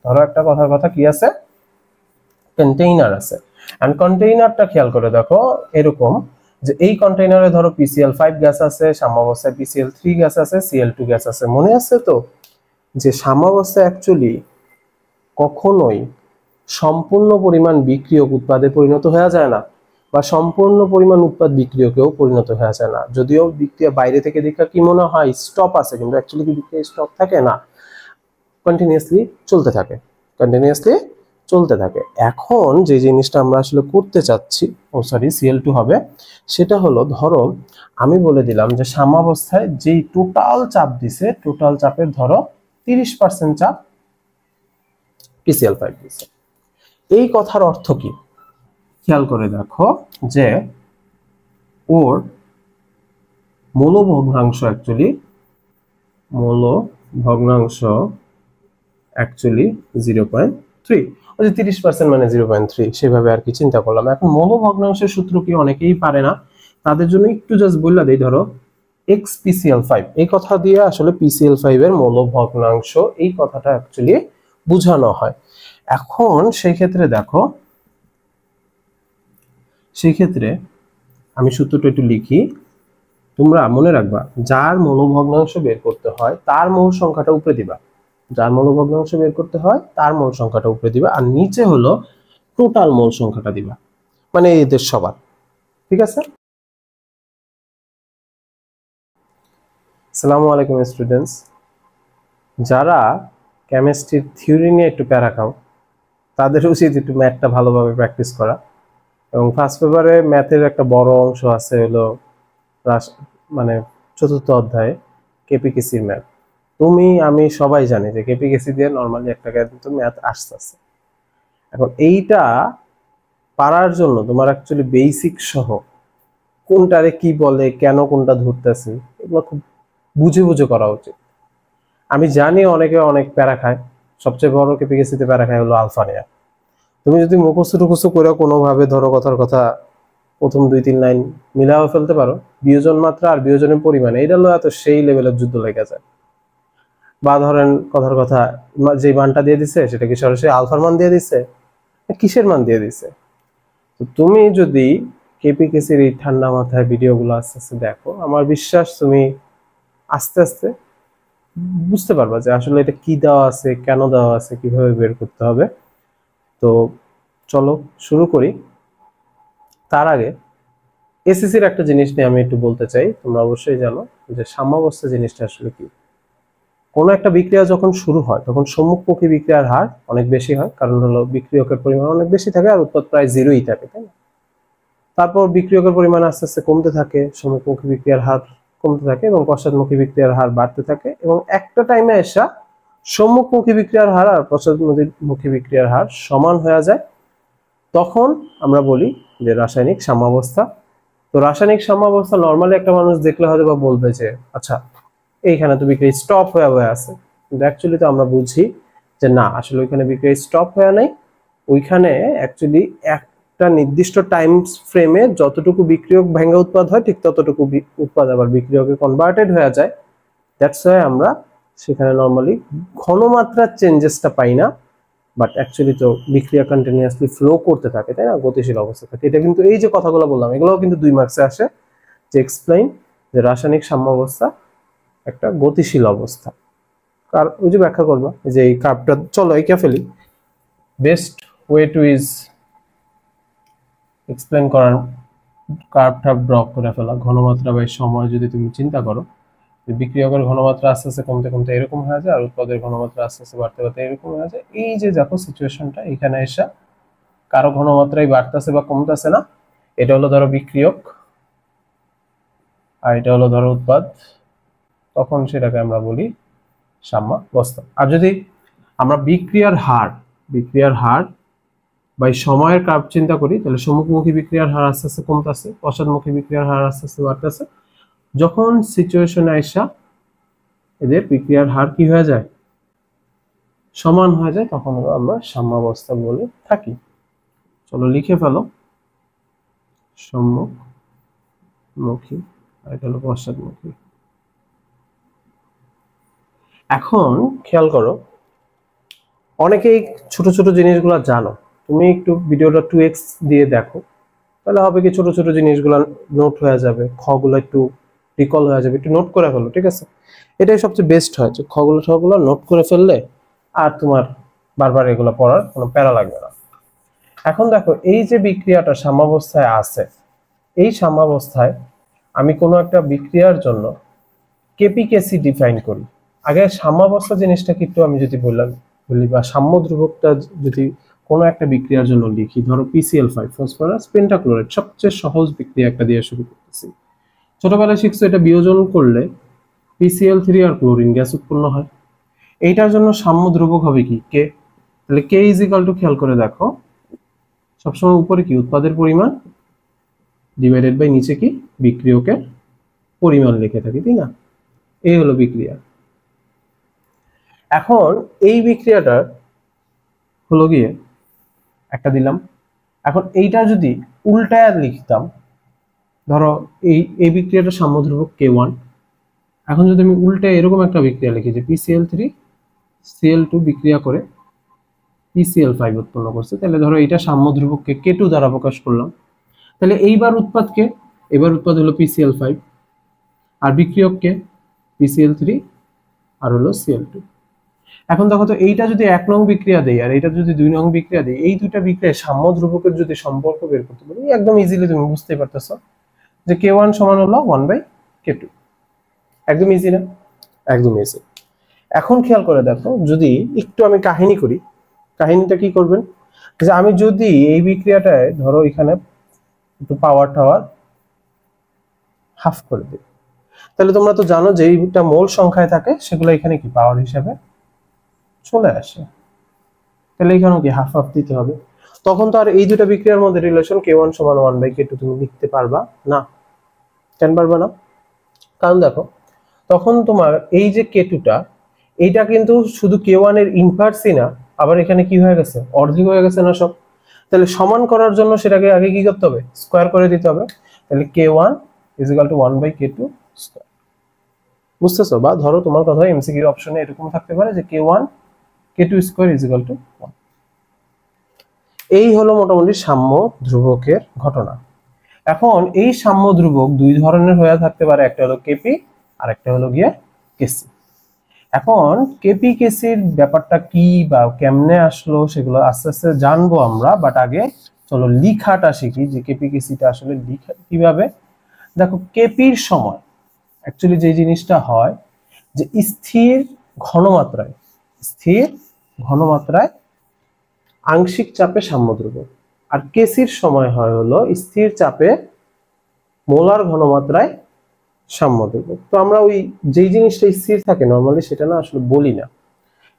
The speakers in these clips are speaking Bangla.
ধরো একটা কথার কথা কি আছে, কন্টেইনার আছে, এন্ড কন্টেইনারটা খেয়াল করে দেখো এরকম যে এই কন্টেইনারে ধরো PCl5 গ্যাস আছে, সাম্যাবস্থায় PCl3 গ্যাস আছে, Cl2 গ্যাস আছে। মনে আছে তো যে সাম্যাবস্থায় অ্যাকচুয়ালি কখনোই সম্পূর্ণ পরিমাণ বিক্রিয়ক উৎপাদে পরিণত হয়ে যায় না, বা সম্পূর্ণ পরিমাণ উৎপাদ বিক্রিয়কেও পরিণত হয়ে যায় না। যদিও বিক্রিয়া বাইরে থেকে দেখা কি মনে হয় স্টপ আছে, কিন্তু অ্যাকচুয়ালি কি বিক্রিয়া স্টপ থাকে না, কন্টিনিউয়াসলি চলতে থাকে, কন্টিনিউয়াসলি চলতে থাকে। এখন যে জিনিসটা আমরা আসলে করতে চাচ্ছি, Cl2 হবে, সেটা হলো ধরো আমি বলে দিলাম যে সাম্যাবস্থায় যেই টোটাল চাপ দিছে, টোটাল চাপের ধরো 30% চাপ PCl5 দিছে। এই কথার অর্থ কি খেয়াল করে দেখো যে ওর মৌল ভগ্নাংশ অ্যাকচুয়ালি 0.3, ওই যে 30% মানে 0.3, সেভাবে আর কি চিন্তা করলাম। এখন মৌল ভগ্নাংশের সূত্র কি অনেকেই পারে না, তাদের জন্য একটু জাস্ট বললা দেই, ধরো xPCl5, এই কথা দিয়ে আসলে PCl5 এর মৌল ভগ্নাংশ এই কথাটা অ্যাকচুয়ালি বোঝানো হয়। এখন সেই ক্ষেত্রে দেখো, সেই ক্ষেত্রে আমি সূত্রটা একটু লিখি, তোমরা মনে রাখবা যার মৌল ভগ্নাংশ বের করতে হয় তার মোল সংখ্যাটা উপরে দিবা, যার মৌল ভগ্নাংশ বের করতে হয় তার মোল সংখ্যাটা উপরে দিবা, আর নিচে হলো টোটাল মোল সংখ্যাটা দিবা, মানে এদের সবার। ঠিক আছে? আসসালামু আলাইকুম স্টুডেন্টস, যারা কেমিস্ট্রির থিওরি নিয়ে একটু প্যারা খাও তাদের উচিত একটু ম্যাথটা ভালোভাবে প্র্যাকটিস করা। এবং ফার্স্ট পেপারে ম্যাথের একটা বড় অংশ আছে হলো মানে চতুর্থ অধ্যায়ে কেপিকেসির ম্যাথ। তুমি আমি সবাই জানি যে কেপিকেসি দিয়ে নরমালি একটা কিন্তু ম্যাথ আসতেছে। এখন এইটা পারার জন্য তোমার অ্যাকচুয়ালি বেসিক সহ কোনটারে কি বলে, কেন কোনটা ধরতেছি, এগুলো খুব বুঝে বুঝে করা উচিত। আমি জানি অনেকে অনেক প্যারা খায়, সবচেয়ে বড় কেপিকেসিতে প্যারা খায় হলো আলফা নিয়ে। তুমি যদি মুখস্থ টুখস্থ করে কোনোভাবে ধরো কথার কথা প্রথম 2-3 লাইন মিলাও ফেলতে পারো, বিয়োজন মাত্রা আর বিয়োজনের পরিমাণ এটা হলো এত সেই লেভেলের যুদ্ধ লেগে যায়। বা ধরেন কথার কথা যে মানটা দিয়ে দিছে সেটা কি সরাসরি আলফার মান দিয়ে দিছে, কিসের মান দিয়ে দিছে। তো তুমি যদি কেপিকেসির এই ঠান্ডা মাথায় ভিডিওগুলো আস্তে আস্তে দেখো, আমার বিশ্বাস তুমি আস্তে আস্তে বুঝতে পারবা যে আসলে এটা কি দেওয়া আছে, কেন দেওয়া আছে, কিভাবে বের করতে হবে। তো চলো শুরু করি। তার আগে এসএসসির একটা জিনিস নিয়ে আমি একটু বলতে চাই। তোমরা অবশ্যই জানো যে সাম্যাবস্থা জিনিসটা আসলে কি। কোনো একটা বিক্রিয়া যখন শুরু হয় তখন সম্মুখমুখী বিক্রিয়ার হার অনেক বেশি হয়, কারণ হলো বিক্রিয়কের পরিমাণ অনেক বেশি থাকে আর উৎপাদ প্রায় জিরোই থাকে, তাই না? তারপর বিক্রিয়কের পরিমাণ আস্তে আস্তে কমতে থাকে, সম্মুখমুখী বিক্রিয়ার হার কমতে থাকে এবং পশ্চাৎমুখী বিক্রিয়ার হার বাড়তে থাকে, এবং একটা টাইমে এসে সম্মুখমুখী বিক্রিয়ার হার আর পশ্চাৎমুখী বিক্রিয়ার হার সমান হয়ে যায়। তখন আমরা বলি যে রাসায়নিক সাম্যাবস্থা। তো রাসায়নিক সাম্যাবস্থা নরমালি একটা মানুষ দেখলে হয়তো বা বলবে যে আচ্ছা এইখানে তো বিক্রিয়া স্টপ হয়ে আছে, কিন্তু অ্যাকচুয়ালি তো আমরা বুঝি যে না, আসলে ওইখানে বিক্রিয়া স্টপ হয়ে নাই, ওইখানে অ্যাকচুয়ালি একটা নির্দিষ্ট টাইম ফ্রেমে যতটুকু বিক্রিয়ক ভেঙে উৎপাদ হয় ঠিক ততটুকু উৎপাদ আবার বিক্রিয়কে কনভার্টেড হয়ে যায়। দ্যাটস ওয়াই আমরা সেখানে নরমালি ঘনমাত্রার চেঞ্জেসটা পাই না, বাট অ্যাকচুয়ালি তো বিক্রিয়া কন্টিনিউয়াসলি ফ্লো করতে থাকে, তাই না, গতিশীল অবস্থা থাকে। এটা কিন্তু এই যে কথাগুলো বললাম এগুলোও কিন্তু 2 মার্কসে আসে, যে এক্সপ্লেইন যে রাসায়নিক সাম্যাবস্থা একটা গতিশীল অবস্থা। আর ওই যে ব্যাখ্যা করবা যে এই কার্ভটা, চলো এঁকে ফেলি। Best way to is explain করার, কার্ভটা ড্র করে ফেলা। ঘনমাত্রা বাই সময় যদি তুমি চিন্তা করো, বিক্রিয়কের ঘনমাত্রা আস্তে আস্তে কমতে কমতে এরকম হয়ে যায় আর উৎপাদের ঘনমাত্রা আস্তে আস্তে বাড়তে বাড়তে এরকম হয়ে যায়। এই যে দেখো সিচুয়েশনটা, এখানে এসে কারো ঘনমাত্রাই বাড়তেছে বা কমতেছে না, এটা হলো ধরো বিক্রিয়ক আর এটা হলো ধরো উৎপাদ, তখন সেটাকে আমরা বলি সাম্যাবস্থা। আর যদি আমরা বিক্রিয়ার হার বা সময়ের কার্ভ চিন্তা করি, তাহলে সম্মুখমুখী বিক্রিয়ার হার আস্তে আস্তে কমতেছে, পশ্চাৎমুখী বিক্রিয়ার হার আস্তে আস্তে বাড়তেছে। যখন সিচুয়েশনে আইসা এদের বিক্রিয়ার হার কি হয়ে যায়, সমান হয়ে যায়, তখন আমরা সাম্যাবস্থা বলে থাকি। চলো লিখে ফেলো, সম্মুখমুখী আর এটা হলো পশ্চাৎমুখী। এখন খেয়াল করো অনেকেই ছোট ছোট জিনিসগুলো জানো, তুমি একটু ভিডিওটা 2x দিয়ে দেখো, তাহলে হবে কি ছোট ছোট জিনিসগুলো নোট হয়ে যাবে, খগুলো একটু রিকল হয়ে যাবে, একটু নোট করে ফেলো, ঠিক আছে? এটাই সবচেয়ে বেস্ট হয় যে খগুলো নোট করে ফেললে আর তোমার বারবার এগুলো পড়ার কোনো প্যারা লাগবে না। এখন দেখো এই যে বিক্রিয়াটা সাম্যাবস্থায় আছে, এই সাম্যাবস্থায় আমি কোনো একটা বিক্রিয়ার জন্য কেপিকেসি ডিফাইন করি। আগে সাম্যাবস্থা জিনিসটা কি একটু আমি যদি বলি বা সাম্য ধ্রুবকটা যদি কোনো একটা বিক্রিয়ার জন্য লিখি, ধরো PCl5 ফসফরাস পেন্টাক্লোরাইড, সবচেয়ে সহজ বিক্রিয়া একটা দিয়ে শুরু করতেছি। ছোটবেলায় শিখছো এটা বিয়োজন করলে PCl3 আর ক্লোরিন গ্যাস উৎপন্ন হয়। এইটার জন্য সাম্য ধ্রুবক হবে কি কে, তাহলে কে ইজ ইকাল টু, খেয়াল করে দেখো সবসময় উপরে কি উৎপাদের পরিমাণ ডিভাইডেড বাই নিচে কি বিক্রিয়কের পরিমাণ লিখে থাকি, তাই না? এই হলো বিক্রিয়া। এখন এই বিক্রিয়াটার হলো গিয়ে একটা দিলাম, এখন এইটা যদি উল্টায় লিখতাম, ধরো এই বিক্রিয়াটা সাম্য ধ্রুবক K1, এখন যদি আমি উল্টে এরকম একটা বিক্রিয়া লিখি যে PCl3 Cl2 বিক্রিয়া করে PCl5 উৎপন্ন করছে, তাহলে ধরো এটা সাম্য ধ্রুবককে K2 দ্বারা প্রকাশ করলাম, তাহলে এইবার উৎপাদকে, এবার উৎপাদ হলো PCl5 আর বিক্রিয়ককে PCl3 আর হলো Cl2। এখন দেখো তো এইটা যদি 1 নং বিক্রিয়া দেই আর এইটা যদি 2 নং বিক্রিয়া দেই, এই দুইটা বিক্রিয়ায় সাম্য ধ্রুবকের যদি সম্পর্ক বের করতে পারি, একদম ইজিলি তুমি বুঝতে পারতেছো যে K1 সমান হলো 1/K2। একদম ইজি না? একদম ইজি। এখন খেয়াল করে দেখো, যদি একটু আমি কাহিনী করি, কাহিনীটা কি করবেন যে আমি যদি এই বিক্রিয়াটায় ধরো এখানে একটু পাওয়ার টাওয়ার হাফ করে দিই, তাহলে তোমরা তো জানো যে এইটা মোল সংখ্যায় থাকে সেগুলো এখানে কি পাওয়ার হিসাবে চলে আসে, তাহলে এখানেও কি হাফ হাফ দিতে হবে। তখন তো আর এই দুটো বিক্রিয়ার মধ্যে রিলেশন K1 সমান 1/K2 তুমি লিখতে পারবা না। কেন পারবা না? কারণ দেখো তখন তোমার এই যে K2টা, এইটা কিন্তু শুধু K1 এর ইনভার্সই না, আবার এখানে কি হয়ে গেছে, অর্ধেক হয়ে গেছে না সব। তাহলে সমান করার জন্য সেটাকে আগে কি করতে হবে, স্কয়ার করে দিতে হবে। তাহলে K1 = 1/K2 স্কয়ার। বুঝতেছো? বা ধরো তোমার কথা এমসিকিউ অপশনে এরকম থাকতে পারে যে K1 K2 স্কয়ার = 1। এই হলো মোটামুটি সাম্য ধ্রুবকের ঘটনা। এখন এই সাম্য ধ্রুবক দুই ধরনের হয়ে থাকতে পারে, একটা হলো কেপি আর একটা হলো গিয়ে কেসি। এখন কেপি কেসির ব্যাপারটা কি বা কেমনে আসলো সেগুলো আস্তে আস্তে জানবো আমরা, বাট আগে চলো লিখাটা শিখি যে কেপি কেসিটা আসলে লিখা কিভাবে। দেখো কেপির সময় অ্যাকচুয়ালি যে জিনিসটা হয় যে স্থির ঘনমাত্রায় আংশিক চাপে সাম্য ধ্রুবক, আর কেসির সময় হয় হলো স্থির চাপে মোলার ঘনমাত্রায় সাম্য ধ্রুবক। তো আমরা ওই যেই জিনিসটা স্থির থাকে নরমালি সেটা না আসলে বলি না,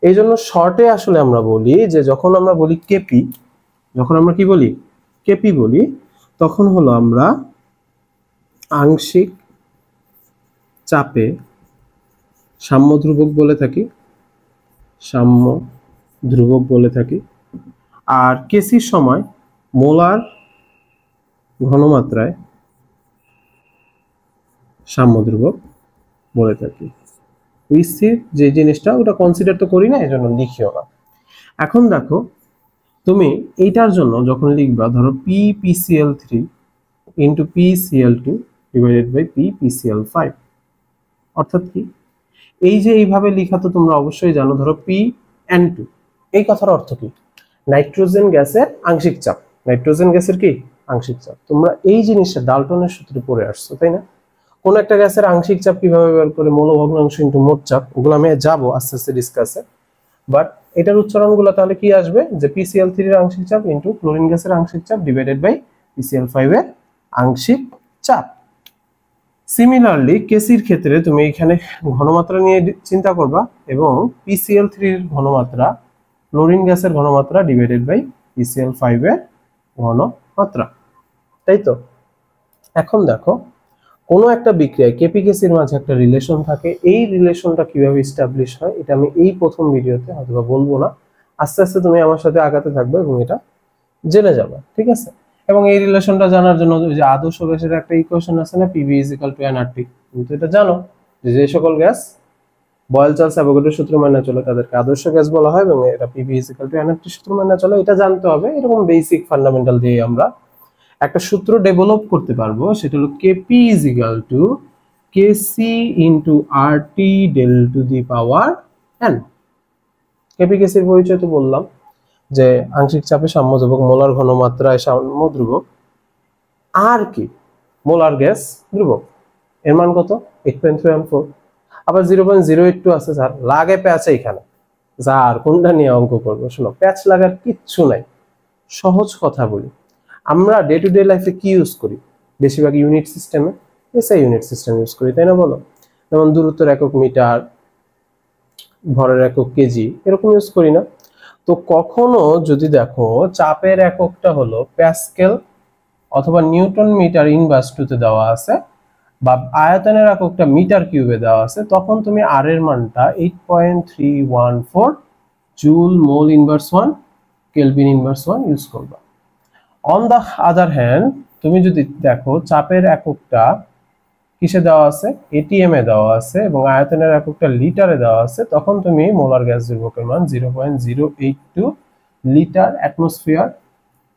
এই জন্য শর্টে আসলে আমরা বলি যে যখন আমরা বলি কেপি, যখন আমরা কি বলি কেপি বলি, তখন হলো আমরা আংশিক চাপে সাম্য ধ্রুবক বলে থাকি, সাম্য ধ্রুবক বলে থাকি। আর কেসির সময় মোলার ঘনমাত্রায় সাম্য ধ্রুবক বলে থাকি। স্থির যে জিনিসটা ওটা কনসিডার তো করি না, এই জন্য লিখিও না। এখন দেখো তুমি এইটার জন্য যখন লিখবা, ধরো PPCl3 × PCl2 / PPCl5, অর্থাৎ কি এই যে এইভাবে লেখা তো তোমরা অবশ্যই জানো। ধরো PN2, এই কথার অর্থ কি, নাইট্রোজেন গ্যাসের আংশিক চাপ, নাইট্রোজেন গ্যাসের কি আংশিক চাপ। তোমরা এই জিনিসটা ডাল্টনের সূত্রে পড়ে আসছো, তাই না? কোন একটা গ্যাসের আংশিক চাপ কিভাবে বের করে, মৌল ভগ্নাংশ ইনটু মোট চাপ, ওগুলো আমি যাবো আস্তে আস্তে ডিসকাসে। বাট এটার উচ্চারণগুলো তাহলে কি আসবে যে PCl3 এর আংশিক চাপ ইনটু ক্লোরিন গ্যাসের আংশিক চাপ ডিভাইডেড বাই PCl5 এর আংশিক চাপ। সিমিলারলি কেসির ক্ষেত্রে তুমি এখানে ঘনমাত্রা নিয়ে চিন্তা করবা এবং PCl3 এর ঘনমাত্রা ক্লোরিন গ্যাসের ঘনমাত্রা ডিভাইডেড বাই PCl5 এর ঘনমাত্রা, তাই তো? এখন দেখো কোনো একটা বিক্রিয়ায় কেপি কেসির মাঝে একটা রিলেশন থাকে, এই রিলেশনটা কিভাবে এস্টাবলিশ হয় এটা আমি এই প্রথম ভিডিওতে হয়তোবা বলবো না, আস্তে আস্তে তুমি আমার সাথে আগাতে থাকবে এবং এটা জেনে যাবে, ঠিক আছে? এবং এই রিলেশনটা জানার জন্য যে আদর্শ গ্যাসের একটা ইকুয়েশন আছে না, PV = nRT, কিন্তু এটা জানো যে যে সকল গ্যাস বয়েল চার্লস অ্যাভোগাড্রো সূত্র মেনে চলে তাদেরকে আদর্শ গ্যাস বলা হয় এবং এটা পিভি এনএফটি সূত্র মেনে চলে। এটা জানতে হবে, এরকম বেসিক ফান্ডামেন্টাল দিয়ে আমরা একটা সূত্র ডেভেলপ করতে পারবো, সেটা হলো KP is equal to KC into RT del to the power n. KP কেসির পরিচয় তো বললাম যে আংশিক চাপে সাম্য ধ্রুবক, মোলার ঘনমাত্রায় সাম্য ধ্রুবক, আর কি মোলার গ্যাস ধ্রুবক, এর মান কত 8.314। আবার 0.082 আছে স্যার, লাগে প্যাচ এইখানে, যার কোনটা নিয়ে অঙ্ক করবো? শোনো, প্যাচ লাগার কিচ্ছু নাই, সহজ কথা বলি। আমরা ডে টু ডে লাইফে কি ইউজ করি? বেশিরভাগ ইউনিট সিস্টেমে, এসআই ইউনিট সিস্টেম ইউজ করি, তাই না বলো? যেমন দূরত্বের একক মিটার, ভরের একক কেজি, এরকম ইউজ করি না? তো কখনো যদি দেখো চাপের এককটা হলো প্যাসকেল অথবা নিউটন মিটার ইনভার্স টুতে দেওয়া আছে, বা আয়তনের এককটা মিটার কিউবে দেওয়া আছে, তখন তুমি আর এর মানটা 8.314 joule mole inverse 1 kelvin inverse 1 use করবা। অন দা আদার হ্যান্ড, তুমি যদি দেখো চাপের এককটা কিসে দেওয়া আছে, এটিএম এ দেওয়া আছে এবং আয়তনের এককটা লিটারে দেওয়া আছে, তখন তুমি মোলার গ্যাস ধ্রুবকের মান 0.082 litre atmosphere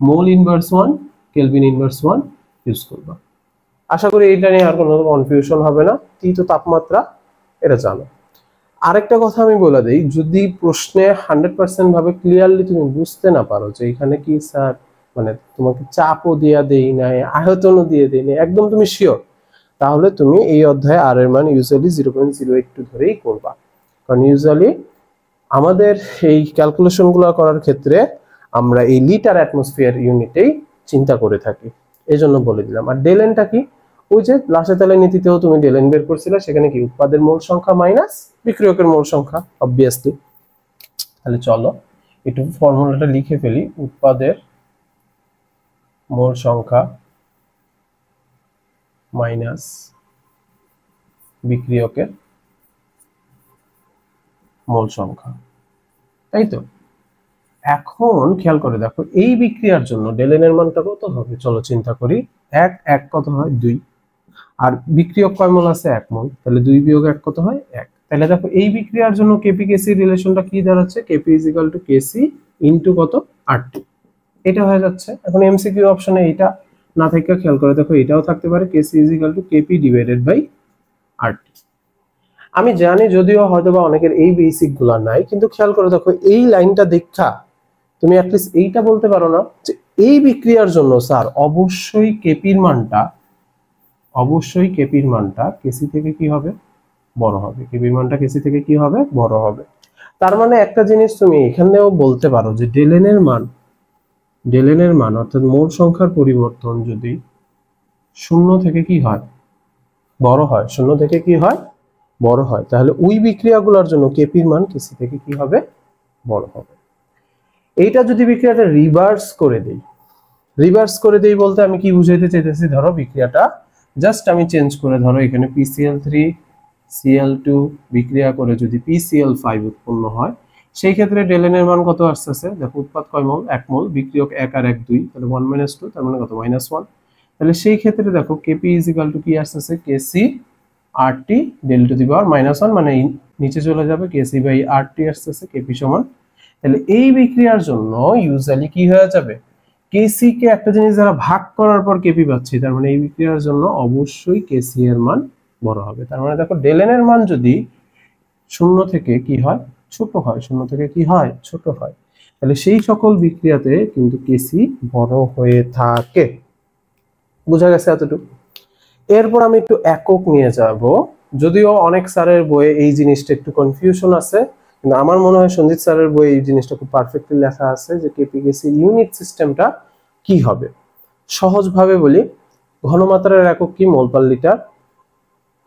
mole inverse 1 kelvin inverse 1 use করবা। আশা করি এটা নিয়ে আর কোনো কনফিউশন হবে না। তো তাপমাত্রা এটা জানো। আরেকটা কথা আমি বলে দিই, যদি প্রশ্নে 100% ভাবে ক্লিয়ারলি তুমি বুঝতে না পারো যে এখানে কি স্যার মানে তোমাকে চাপও দিয়ে দেই নাই, আয়তনও দিয়ে দেই নাই, একদম তুমি শিওর, তাহলে তুমি এই অধ্যায়ে আর এর মান ইউজুয়ালি 0.082 ধরেই করবা। কারণ ইউজুয়ালি আমাদের এই ক্যালকুলেশনগুলো করার ক্ষেত্রে আমরা এই লিটার অ্যাটমসফিয়ার ইউনিটেই চিন্তা করে থাকি, এই জন্য বলে দিলাম। আর ডেলেনটা কি? ওই যে লাসেতালের নীতিতেও তুমি ডেলেন বের করছিলে, সেখানে কি উৎপাদের মোল সংখ্যা মাইনাস বিক্রিয়কের মোল সংখ্যা, অবভিয়াসলি। তাহলে চলো একটু ফর্মুলাটা লিখে ফেলি। উৎপাদের মোল সংখ্যা মাইনাস বিক্রিয়কের মোল সংখ্যা, তাই তো? এখন খেয়াল করে দেখো এই বিক্রিয়ার জন্য ডেলেনের মানটা কত হবে, চলো চিন্তা করি। 1 কত হয় 2, আর বিক্রিয়ক কয় মোল আছে 1 মোল, তাহলে 2 বিয়োগ 1 কত হয় 1। তাহলে দেখো এই বিক্রিয়ার জন্য কেপি কেসি রিলেশনটা কি দাঁড়াচ্ছে, KP is equal to KC into কত আরটি, এটা হয়ে যাচ্ছে। এখন এমসিকিউ অপশনে এটা না থেকে খেয়াল করে দেখো এটাও থাকতে পারে, KC is equal to KP divided by RT. আমি জানি যদিও হয়তোবা অনেকের এই বেসিক গুলা নাই, কিন্তু খেয়াল করে দেখো এই লাইনটা দেখা তুমি অ্যাটলিস্ট এইটা বলতে পারো না যে এই বিক্রিয়ার জন্য স্যার অবশ্যই কেপির মানটা কেসি থেকে কি হবে, বড় হবে। কেপির মানটা কেসি থেকে কি হবে, বড় হবে। তার মানে একটা জিনিস তুমি এখানেও বলতে পারো যে ডেলেনের মান অর্থাৎ মোল সংখ্যার পরিবর্তন যদি 0 থেকে কি হয়, বড় হয়, 0 থেকে কি হয়, বড় হয়, তাহলে ওই বিক্রিয়াগুলোর জন্য কেপির মান কেসি থেকে কি হবে, বড় হবে। এইটা যদি বিক্রিয়াটা রিভার্স করে দেই বলতে আমি কি বুঝাইতে চাইতেছি, ধরো বিক্রিয়াটা জাস্ট আমি চেঞ্জ করে, ধরো এখানে PCl3 Cl2 বিক্রিয়া করে যদি PCl5 উৎপন্ন হয়, সেই ক্ষেত্রে ডেলেনের মান কত আসছে, দেখো উৎপাদ কয় মোল, 1 মোল, বিক্রিয়ক 1 আর 1 2, তাহলে 1 - 2 তার মানে কত -1। তাহলে সেই ক্ষেত্রে দেখো Kp = কি আসছে, Kc RT del to the power -1, মানে নিচে চলে যাবে, Kc বাই RT আসছে, Kp সমান। তাহলে এই বিক্রিয়ার জন্য ইউজুয়ালি কি হয়ে যাবে, কেসি কে একটা জিনিস দ্বারা ভাগ করার পর কেপি পাচ্ছি, তার মানে এই বিক্রিয়ার জন্য অবশ্যই কেসি এর মান বড় হবে। তার মানে দেখো ডেলেনের মান যদি 0 থেকে কি হয়, ছোট হয়, 0 থেকে কি হয়, ছোট হয়, তাহলে সেই সকল বিক্রিয়াতে কিন্তু কেসি বড় হয়ে থাকে। বোঝা গেছে এতটুকু? এরপর আমি একটু একক নিয়ে যাব, যদিও অনেক স্যারের বইয়ে এই জিনিসটা একটু কনফিউশন আছে, কিন্তু আমার মনে হয় সঞ্জিত স্যারের বইয়ে এই জিনিসটা খুব পারফেক্টলি লেখা আছে যে কেপিকেসি ইউনিট সিস্টেমটা কি হবে। সহজভাবে বলি, ঘনমাত্রার একক কি, মোল পার লিটার।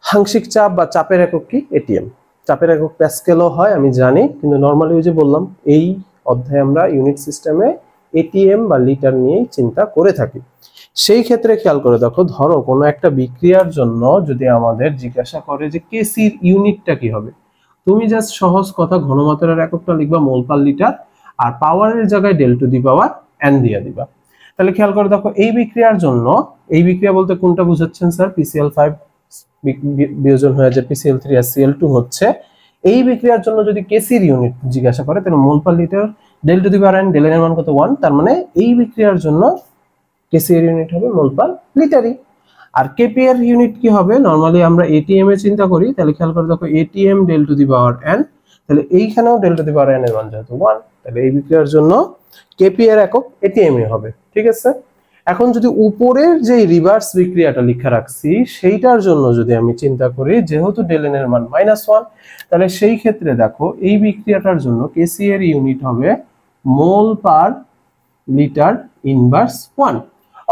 আংশিক চাপ বা চাপের একক কি, এটিএম। চাপের একক প্যাসকেলও হয় আমি জানি, কিন্তু নর্মালি ওই যে বললাম এই অধ্যায়ে আমরা ইউনিট সিস্টেমে এটিএম বা লিটার নিয়েই চিন্তা করে থাকি। সেই ক্ষেত্রে খেয়াল করে দেখো, ধরো কোনো একটা বিক্রিয়ার জন্য যদি আমাদের জিজ্ঞাসা করে যে কেসির ইউনিটটা কি হবে, তুমি জাস্ট সহজ কথা ঘনমাত্রার এককটা লিখবা মোল পার লিটার, আর পাওয়ারের জায়গায় del to the power n দিয়ে দিবা। তাহলে খেয়াল করে দেখো এই বিক্রিয়ার জন্য, এই বিক্রিয়া বলতে কোনটা বুঝাচ্ছেন স্যার, PCl5 বিয়োজন হয়ে যায় PCl3 আর Cl2 হচ্ছে, এই বিক্রিয়ার জন্য যদি কেসির ইউনিট জিজ্ঞাসা করে তাহলে mole per litre del to the power n, del n এর মান কত 1, তার মানে এই বিক্রিয়ার জন্য কেসি এর ইউনিট হবে মোল পার লিটারই। আর কেপি এর ইউনিট কি হবে, নরমালি আমরা এটিএম এ চিন্তা করি, তাহলে খেয়াল করে দেখো ATM del to the power n, তাহলে এইখানেও del to the power n এর মান যেহেতু 1, তাহলে এই বিক্রিয়ার জন্য কেপি এর একক এটিএম এ হবে। ঠিক আছে, এখন যদি উপরের যে রিভার্স বিক্রিয়াটা লেখা রাখছি সেইটার জন্য যদি আমি চিন্তা করি, যেহেতু ডেল এন এর মান -1, তাহলে সেই ক্ষেত্রে দেখো এই বিক্রিয়াটার জন্য কেসি এর ইউনিট হবে মোল পার লিটার ইনভার্স 1,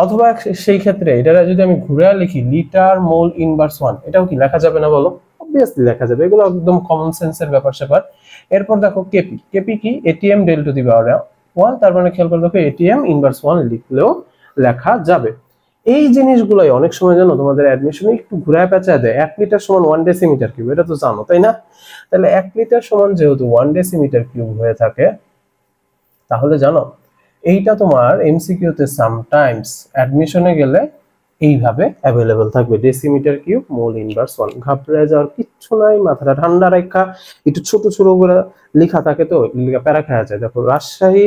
অথবা সেই ক্ষেত্রে এটা যদি আমি ঘুরে লিখি লিটার মোল ইনভার্স 1, এটাও কি লেখা যাবে না বলো? অবভিয়াসলি লেখা যাবে, এগুলো একদম কমন সেন্সের ব্যাপার স্যাপার। এরপর দেখো কেপি, কেপি কি ATM del to the power 1, তার মানে খেয়াল করে দেখো এটিএম ইনভার্স 1 লিখলেও লেখা যাবে। এই জিনিসগুলোই অনেক সময় জানো তোমাদের অ্যাডমিশনে একটু ঘুরায় পেঁচায় দেয়। 1 লিটার সমান 1 ডেসিমিটার কিউব, এটা তো জানো তাই না? তাহলে 1 লিটার সমান যেহেতু 1 ডেসিমিটার কিউব হয়ে থাকে, তাহলে জানো এইটা তোমার এমসিকিউতে সামটাইমস অ্যাডমিশনে গেলে এইভাবে অ্যাভেলেবল থাকবে, ডেসিমিটার কিউব মোল ইনভার্স 1। ঘাবড়ে যাওয়ার কিচ্ছু নাই, মাথাটা ঠান্ডা রাখা, একটু ছোট ছোট করে লেখা থাকে তো প্যারা খাওয়া যায়। দেখো রাজশাহী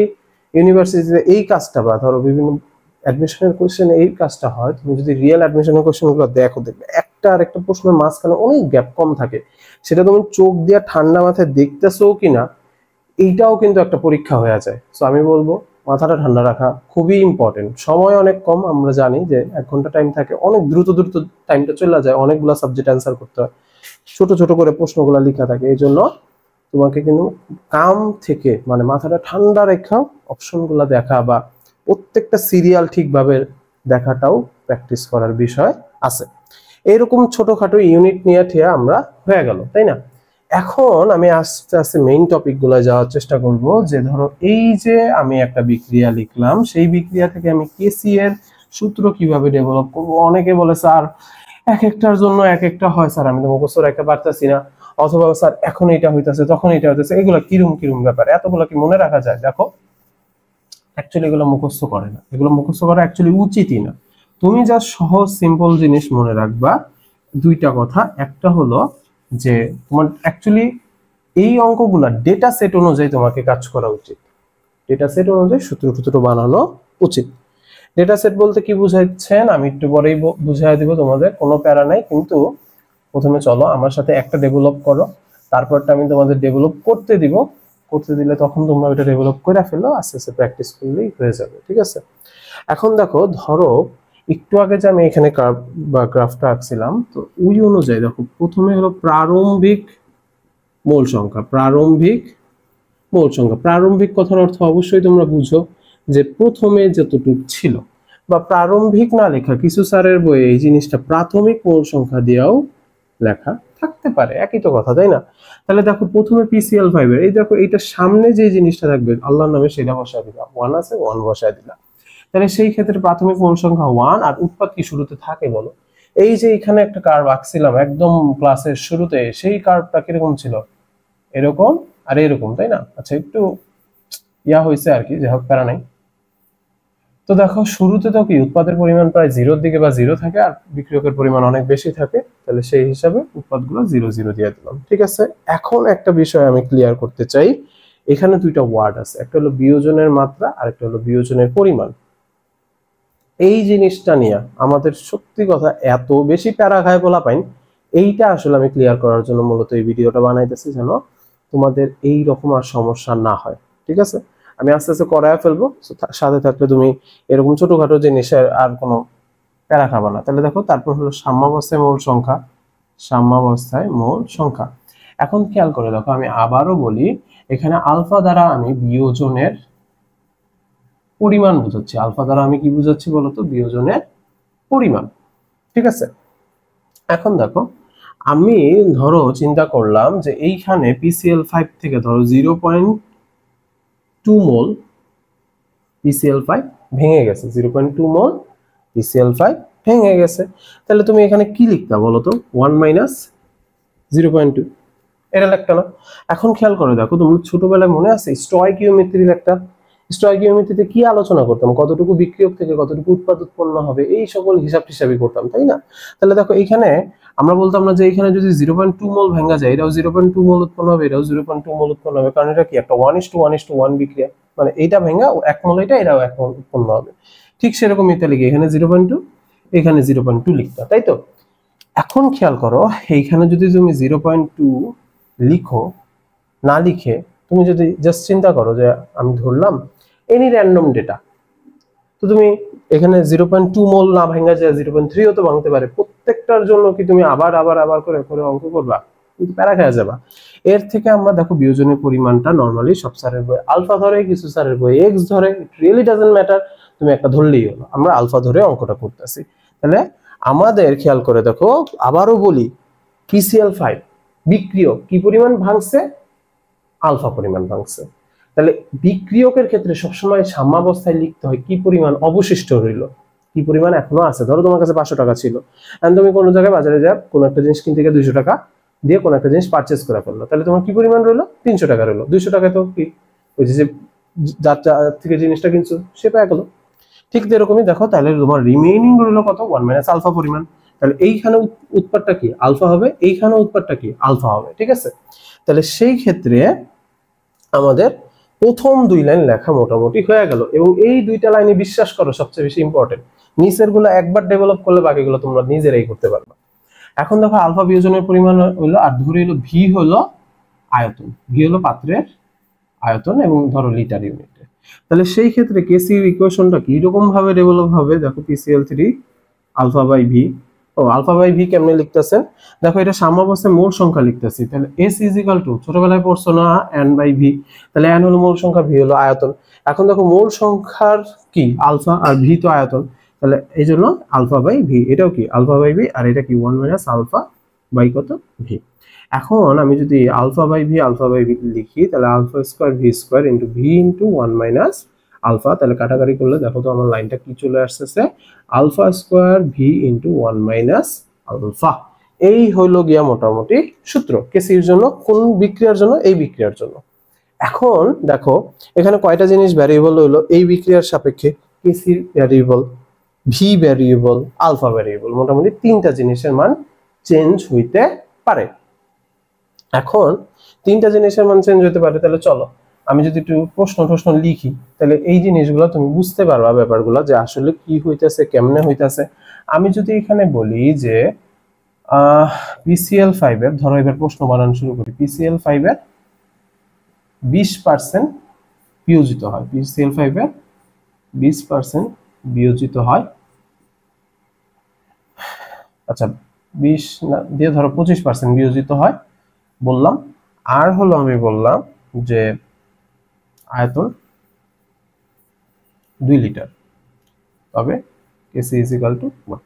ইউনিভার্সিটিতে এই কাজটা, বা ধরো বিভিন্ন অ্যাডমিশনের কোশ্চেন এই কাজটা হয়, তুমি যদি রিয়েল অ্যাডমিশনের কোশ্চেনগুলো দেখো, দেখবে একটা আর একটা প্রশ্নের মাঝখানে অনেক গ্যাপ কম থাকে, সেটা তুমি চোখ দিয়ে ঠান্ডা মাথায় দেখতেছো কিনা এইটাও কিন্তু একটা পরীক্ষা হয়ে যায়। সো আমি বলবো মাথাটা ঠান্ডা রাখা খুবই ইম্পর্টেন্ট। সময় অনেক কম, আমরা জানি যে 1 ঘন্টা টাইম থাকে, অনেক দ্রুত দ্রুত টাইমটা চলে যায়, অনেকগুলো সাবজেক্ট অ্যান্সার করতে হয়, ছোট ছোট করে প্রশ্নগুলো লেখা থাকে। এই জন্য তোমাকে কিন্তু কাম থেকে মানে মাথাটা ঠান্ডা রেখা অপশনগুলো দেখা বা প্রত্যেকটা সিরিয়াল ঠিকভাবে দেখাটাও প্র্যাকটিস করার বিষয় আছে। এইরকম ছোটখাটো ইউনিট নিয়ে ঠিয়া আমরা হয়ে গেল, তাই না? এখন আমি আস্তে আস্তে মেইন টপিক গুলো যাওয়ার চেষ্টা করব। যে ধরো এই যে আমি একটা বিক্রিয়া লিখলাম, সেই বিক্রিয়া থেকে আমি কেসি এর সূত্র কিভাবে ডেভেলপ করব। অনেকে বলে স্যার এক একটার জন্য এক একটা হয়, স্যার আমি তো মুখস্থ রাখতে পারতেছি না, অথবা স্যার এখন এটা হইতাছে তখন এটা হইতাছে, এগুলো কিরম কিরম ব্যাপার, এতগুলো কি মনে রাখা যায়? দেখো অ্যাকচুয়ালি এগুলো মুখস্থ করে না, এগুলো মুখস্থ করা অ্যাকচুয়ালি উচিতই না। তুমি যা সহজ সিম্পল জিনিস মনে রাখবা দুইটা কথা। একটা হলো যে তোমার অ্যাকচুয়ালি এই অঙ্কগুলা ডেটা সেট অনুযায়ী তোমাকে কাজ করা উচিত, ডেটা সেট অনুযায়ী সূত্র টুত্র বানানো উচিত। ডেটা সেট বলতে কি বুঝাচ্ছেন আমি একটু পরেই বুঝাই দিব তোমাদের, কোনো প্যারা নাই। কিন্তু প্রথমে চলো আমার সাথে একটা ডেভেলপ করো, তারপরটা আমি তোমাদের ডেভেলপ করতে দিব, করতে দিলে তখন তোমরা ওইটা ডেভেলপ করে ফেলো, আস্তে আস্তে প্র্যাকটিস করলেই হয়ে যাবে। ঠিক আছে, এখন দেখো ধরো একটু আগে যে আমি এখানে কার্ভ বা গ্রাফটা আঁকছিলাম, তো ওই অনুযায়ী দেখো প্রথমে হলো প্রারম্ভিক মোল সংখ্যা। প্রারম্ভিক মোল সংখ্যা, প্রারম্ভিক কথার অর্থ অবশ্যই তোমরা বুঝো যে প্রথমে যতটুকু ছিল, বা প্রারম্ভিক না লেখা কিছু স্যারের বইয়ে এই জিনিসটা প্রাথমিক মোল সংখ্যা দিয়েও লেখা থাকতে পারে, একই তো কথা তাই না? তাহলে দেখো প্রথমে PCl5 এর এই দেখো এইটার সামনে যে জিনিসটা থাকবে আল্লাহর নামে সেটা বসায় দিলা, 1 আছে 1 বসায় দিলা, তাহলে সেই ক্ষেত্রে প্রাথমিক মোল সংখ্যা 1। আর উৎপাদ কি শুরুতে থাকে বলো? এই যে এখানে একটা কার্ভ আঁকছিলাম একদম ক্লাসের শুরুতে, সেই কার্ভটা কিরকম ছিল? এরকম আর এরকম, তাই না? আচ্ছা একটু ইয়া হয়েছে আর কি, যাই হোক প্যারা নাই। তো দেখো শুরুতে তো কি উৎপাদের পরিমাণ প্রায় 0 দিকে বা 0 থাকে, আর বিক্রিয়কের পরিমাণ অনেক বেশি থাকে, তাহলে সেই হিসাবে উৎপাদগুলো 0 0 দিয়ে দিলাম। ঠিক আছে, এখন একটা বিষয় আমি ক্লিয়ার করতে চাই। এখানে দুইটা ওয়ার্ড আছে, একটা হলো বিয়োজনের মাত্রা আর একটা হলো বিয়োজনের পরিমাণ। এই জিনিসটা নিয়ে আমাদের সত্যি কথা এত বেশি প্যারা খায় বলা পাইন, এইটা আসলে আমি ক্লিয়ার করার জন্য মূলত এই ভিডিওটা বানাইতেছি, যেন তোমাদের এই রকম আর সমস্যা না হয়। ঠিক আছে, আমি আস্তে আস্তে করায় ফেলবো, সাথে থাকলে তুমি এরকম ছোটখাটো জিনিসের আর কোনো প্যারা খাবা না। তাহলে দেখো তারপর হলো সাম্যাবস্থায় মোল সংখ্যা, সাম্যাবস্থায় মোল সংখ্যা। এখন খেয়াল করে দেখো আমি আবারও বলি, এখানে আলফা দ্বারা আমি বিয়োজনের পরিমাণ বুঝাচ্ছি। আলফা দ্বারা আমি কি বুঝাচ্ছি বলতো? বিয়োজনের পরিমাণ। ঠিক আছে, এখন দেখো আমি ধরো চিন্তা করলাম যে এইখানে PCl5 থেকে ধরো 0.2 মোল PCl5 ভেঙে গেছে, 0.2 মোল PCl5 ভেঙে গেছে। তাহলে তুমি এখানে কি লিখতা বলতো? 1 মাইনাস 0.2, এটা লিখতা না? এখন খেয়াল করে দেখো তোমরা ছোটবেলায় মনে আছে স্টয়কিওমেট্রির একটা স্টয়কিওমেট্রিতে কি আলোচনা করতাম, কতটুকু বিক্রিয়ক থেকে কতটুকু উৎপাদ উৎপন্ন হবে, এই সকল হিসাব টিসাবই করতাম, তাই না? তাহলে দেখো এইখানে আমরা বলতাম না যে এখানে যদি 0.2 মোল ভাঙা যায়, এটাও 0.2 মোল উৎপন্ন হবে, এটাও 0.2 মোল উৎপন্ন হবে, কারণ এটা কি একটা 1:1:1 বিক্রিয়া, মানে এইটা ভাঙা 1 মোল, এটাও 1 মোল উৎপন্ন হবে। ঠিক সেরকম এটা লিখে এখানে 0.2, এখানে 0.2 লিখতা, তাই তো? এখন খেয়াল করো, এইখানে যদি তুমি 0.2 লিখো, না লিখে তুমি যদি জাস্ট চিন্তা করো যে আমি ধরলাম এনি র্যান্ডম ডেটা, তো তুমি এখানে 0.2 মোল না ভাঙা যায় 0.3 ও তো ভাঙতে পারে, প্রত্যেকটার জন্য কি তুমি আবার আবার আবার করে করে অঙ্ক করবা? কিন্তু প্যারা খেয়ে যাবা। এর থেকে আমরা দেখো বিয়োজনের পরিমাণটা নরমালি সব স্যারের বই আলফা ধরে, কিছু স্যারের বই এক্স ধরে, ইট রিয়েলি ডাজন্ট ম্যাটার, তুমি একটা ধরলেই হলো। আমরা আলফা ধরে অঙ্কটা করতেছি। তাহলে আমাদের খেয়াল করে দেখো, আবারও বলি, PCl5 বিক্রিয়ক কি পরিমাণ ভাঙছে? আলফা পরিমাণ ভাঙছে। তাহলে বিক্রিয়কের ক্ষেত্রে সবসময় সাম্যাবস্থায় লিখতে হয় কি পরিমাণ অবশিষ্ট রইল, কি পরিমাণ এখনো আছে। ধরো তোমার কাছে 500 টাকা ছিল, এখন তুমি কোনো জায়গায় বাজারে যা কোনো একটা জিনিস কিনতে গিয়ে 200 টাকা দিয়ে কোনো একটা জিনিস পারচেজ করে ফেললো, তাহলে তোমার কি পরিমাণ রইলো? 300 টাকা রইলো। 200 টাকা তো কি ওই যে যার থেকে জিনিসটা কিনছো সে পেয়ে গেলো। ঠিক এরকমই দেখো, তাহলে তোমার রিমেইনিং রইলো কত? 1 - আলফা পরিমাণ। তাহলে এইখানে উৎপাদটা কি? আলফা হবে, এইখানে উৎপাদটা কি? আলফা হবে, ঠিক আছে? তাহলে সেই ক্ষেত্রে আমাদের প্রথম 2 লাইন লেখা মোটামুটি হয়ে গেল, এবং এই 2টা লাইনে বিশ্বাস করো সবচেয়ে বেশি ইম্পর্টেন্ট, নিচের গুলো একবার ডেভেলপ করলে বাকিগুলো তোমরা নিজেরাই করতে পারবে। এখন দেখো আলফা বিয়োজনের পরিমাণ হলো, আর ধরে হলো ভি হলো আয়তন, ভি হলো পাত্রের আয়তন, এবং ধরো লিটার ইউনিটে। তাহলে সেই ক্ষেত্রে কেসি ইকুয়েশনটা কি রকম ভাবে ডেভেলপ হবে? দেখো PCl3 আলফা বাই ভি। ও আলফা বাই ভি কেমনে লিখতেছেন? দেখো এটা সাম্যাবস্থায় মোল সংখ্যা লিখতেছি, তাহলে S = ছোটবেলায় পড়ছো না n বাই ভি, তাহলে n হলো মোল সংখ্যা, ভি হলো আয়তন। এখন দেখো মোল সংখ্যার কি আলফা, আর ভি তো আয়তন, তাহলে এই জন্য আলফা বাই ভি, এটাও কি আলফা বাই ভি, আর এটা কি 1 - আলফা বাই কত? ভি। এখন আমি যদি আলফা বাই ভি লিখি, তাহলে alpha square V square into V into 1 - alpha, তাহলে কাটাকাটি করলে দেখো তো আমার লাইনটা কি চলে আসতেছে? Alpha square V into 1 - alpha. এই হইলো গিয়া মোটামুটি সূত্র কেসির জন্য। কোন বিক্রিয়ার জন্য? এই বিক্রিয়ার জন্য। এখন দেখো এখানে কয়টা জিনিস ভ্যারিয়েবল হইলো এই বিক্রিয়ার সাপেক্ষে? কেসির variable, V variable, alpha variable, মোটামুটি 3টা জিনিসের মান চেঞ্জ হইতে পারে। এখন 3টা জিনিসের মান চেঞ্জ হতে পারে, তাহলে চলো আমি যদি একটু প্রশ্ন লিখি, তাহলে এই জিনিসগুলো তুমি বুঝতে পারবা, ব্যাপারগুলো যে আসলে কি হইতাছে, কেমনে হইতাছে। আমি যদি এখানে বলি যে PCl5 এর, ধরো এবার প্রশ্ন বানানো শুরু করি, PCl5 এর 20% বিয়োজিত হয়, PCl5 এর 20% বিয়োজিত হয়, আচ্ছা 20 না দিয়ে ধরো 25% বিয়োজিত হয় বললাম। আর হলো আমি বললাম যে আয়তন 2 লিটার, তবে Kc = what?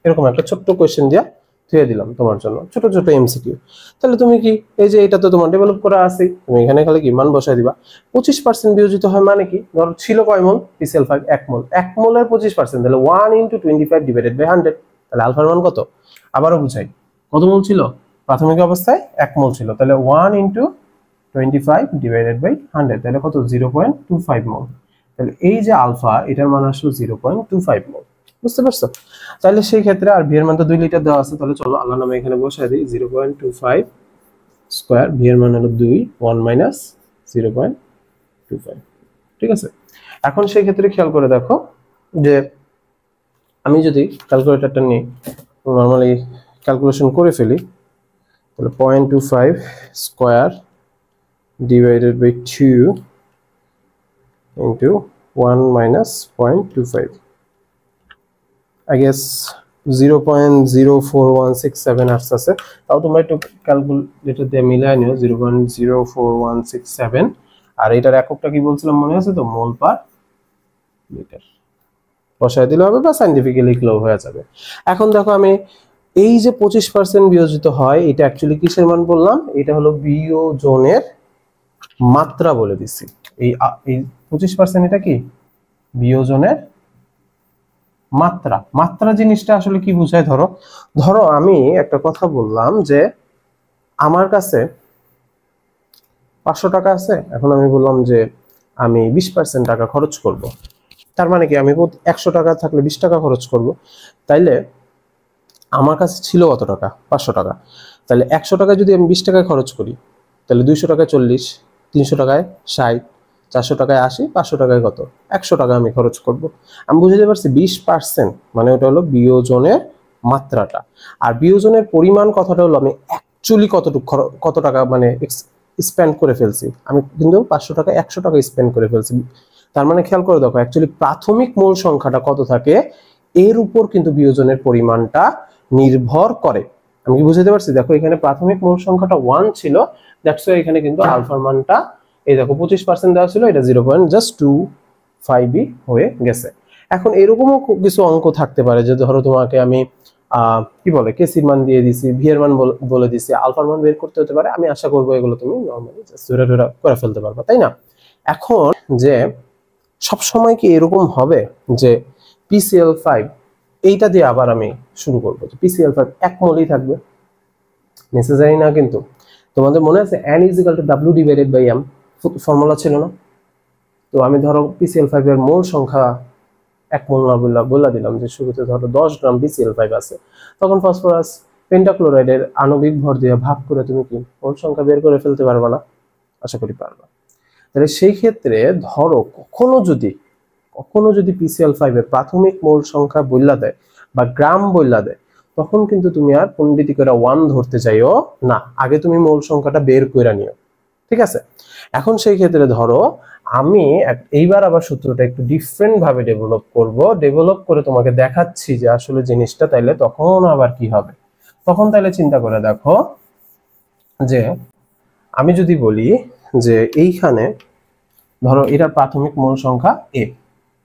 এরকম একটা ছোট্ট কোশ্চেন দিয়া ধুয়ে দিলাম তোমার জন্য, ছোট ছোট এমসিকিউ। তাহলে তুমি কি এই যে এটা তো তোমার ডেভেলপ করা আছে, তুমি এখানে খালি কি মান বসাই দিবা। 25% বিয়োজিত হয় মানে কি? ধরো ছিল কয় মোল? PCl5 1 মোল, 1 মোলের 25%, তাহলে 1 × 25 / 100, তাহলে আলফার মান কত? আবারও বুঝাই, কত মোল ছিল? প্রাথমিক অবস্থায় 1 মোল ছিল, তাহলে 1 × 25 / 100, তাহলে কত? 0.25 মোল। তাহলে এই যে আলফা, এটার মান আসলো 0.25 মোল। বুঝতে পারছো? তাহলে সেই ক্ষেত্রে আর ভি এর মান তো 2 লিটার দেওয়া আছে, তাহলে চলো আল্লাহর নামে এখানে বসাই দিই 0.25 স্কয়ার, ভি এর মান হলো 2, 1 - 0.25, ঠিক আছে? এখন সেই ক্ষেত্রে খেয়াল করে দেখো যে আমি যদি ক্যালকুলেটরটা নিয়ে নরমালি ক্যালকুলেশন করে ফেলি, তাহলে 0.25 square divided by 2 into 1 - 0.25, I guess 0.04167 আসছে। তাও তোমরা একটু ক্যালকুলেটর দিয়ে মিলাই নিও, 0.04167। আর এটার এককটা কি বলছিলাম মনে আছে তো? মোল পার লিটার। বসায় দিলে হবে বা সাইন্টিফিক্যালি লিখলেও হয়ে যাবে। এখন দেখো আমি এই যে 25% বিয়োজিত হয়, এটা অ্যাকচুয়ালি কিসের মান বললাম? এটা হলো বিয়োজনের মাত্রা বলে দিছি। এই 25% এটা কি? বিয়োজনের মাত্রা। মাত্রা জিনিসটা আসলে কি বোঝায়? ধরো আমি একটা কথা বললাম যে আমার কাছে 500 টাকা আছে, এখন আমি বললাম যে আমি 20% টাকা খরচ করব। তার মানে কি আমি 100 টাকা থাকলে 20 টাকা খরচ করব। তাইলে আমার কাছে ছিল কত টাকা? 500 টাকা। তাহলে 100 টাকা যদি আমি 20 টাকায় খরচ করি, তাহলে 200 টাকায় 40, 300 টাকায় 60, 400 টাকায় 80, 500 টাকায় কত? 100 টাকা আমি খরচ করব। আমি বুঝতে পারছি 20% মানে ওটা হলো বিয়োজনের মাত্রাটা। আর বিয়োজনের পরিমাণ কথাটা হলো আমি অ্যাকচুয়ালি কত টাকা মানে স্পেন্ড করে ফেলছি। আমি কিন্তু 500 টাকা 100 টাকা স্পেন্ড করে ফেলছি। তার মানে খেয়াল করে দেখো অ্যাকচুয়ালি প্রাথমিক মূল সংখ্যাটা কত থাকে এর উপর কিন্তু বিয়োজনের পরিমাণটা নির্ভর করে। আমি কি বুঝতে পারছি? দেখো এখানে প্রাথমিক মূল সংখ্যাটা 1 ছিল, দ্যাটস ওয়াই এখানে কিন্তু আলফার মানটা এই দেখো 25% দেওয়া ছিল, এটা 0.25 হয়ে গেছে। এখন এরকমও কিছু অঙ্ক থাকতে পারে যে ধরো তোমাকে আমি কি বলে কেসির মান দিয়ে দিছি, ভি এর মান বলে দিছি, আলফার মান বের করতে হতে পারে। আমি আশা করবো এগুলো তুমি নরমালি জাস্ট করে ফেলতে পারবা, তাই না? এখন যে সব সময় কি এরকম হবে যে PCl5 এইটা দিয়ে আবার আমি শুরু করবো যে PCl5 এক মোলই থাকবে? নেসেসারি না। কিন্তু তোমাদের মনে আছে n = W/m ফর্মুলা ছিল না? তো আমি ধরো PCl5 এর মোল সংখ্যা 1 মোল না বলে দিলাম যে শুরুতে ধরো 10 গ্রাম PCl5 আছে, তখন ফসফরাস পেন্টাক্লোরাইডের আণবিক ভর দিয়ে ভাগ করে তুমি কি মোল সংখ্যা বের করে ফেলতে পারবে না? আশা করি পারবা। তাহলে সেই ক্ষেত্রে ধরো কখনো যদি PCl5 এর প্রাথমিক মোল সংখ্যা বইলা দেয় বা গ্রাম বইলা দেয়, তখন কিন্তু তুমি আর পণ্ডিতি করে 1 ধরতে চাইও না, আগে তুমি মোল সংখ্যাটা বের করে নিও। ঠিক আছে? এখন সেই ক্ষেত্রে ধরো আমি এইবার আবার সূত্রটা একটু ডিফারেন্ট ভাবে ডেভেলপ করে তোমাকে দেখাচ্ছি যে আসলে জিনিসটা তাইলে তখন আবার কি হবে। তখন তাইলে চিন্তা করে দেখো যে আমি যদি বলি যে এইখানে ধরো এটার প্রাথমিক মোল সংখ্যা এ,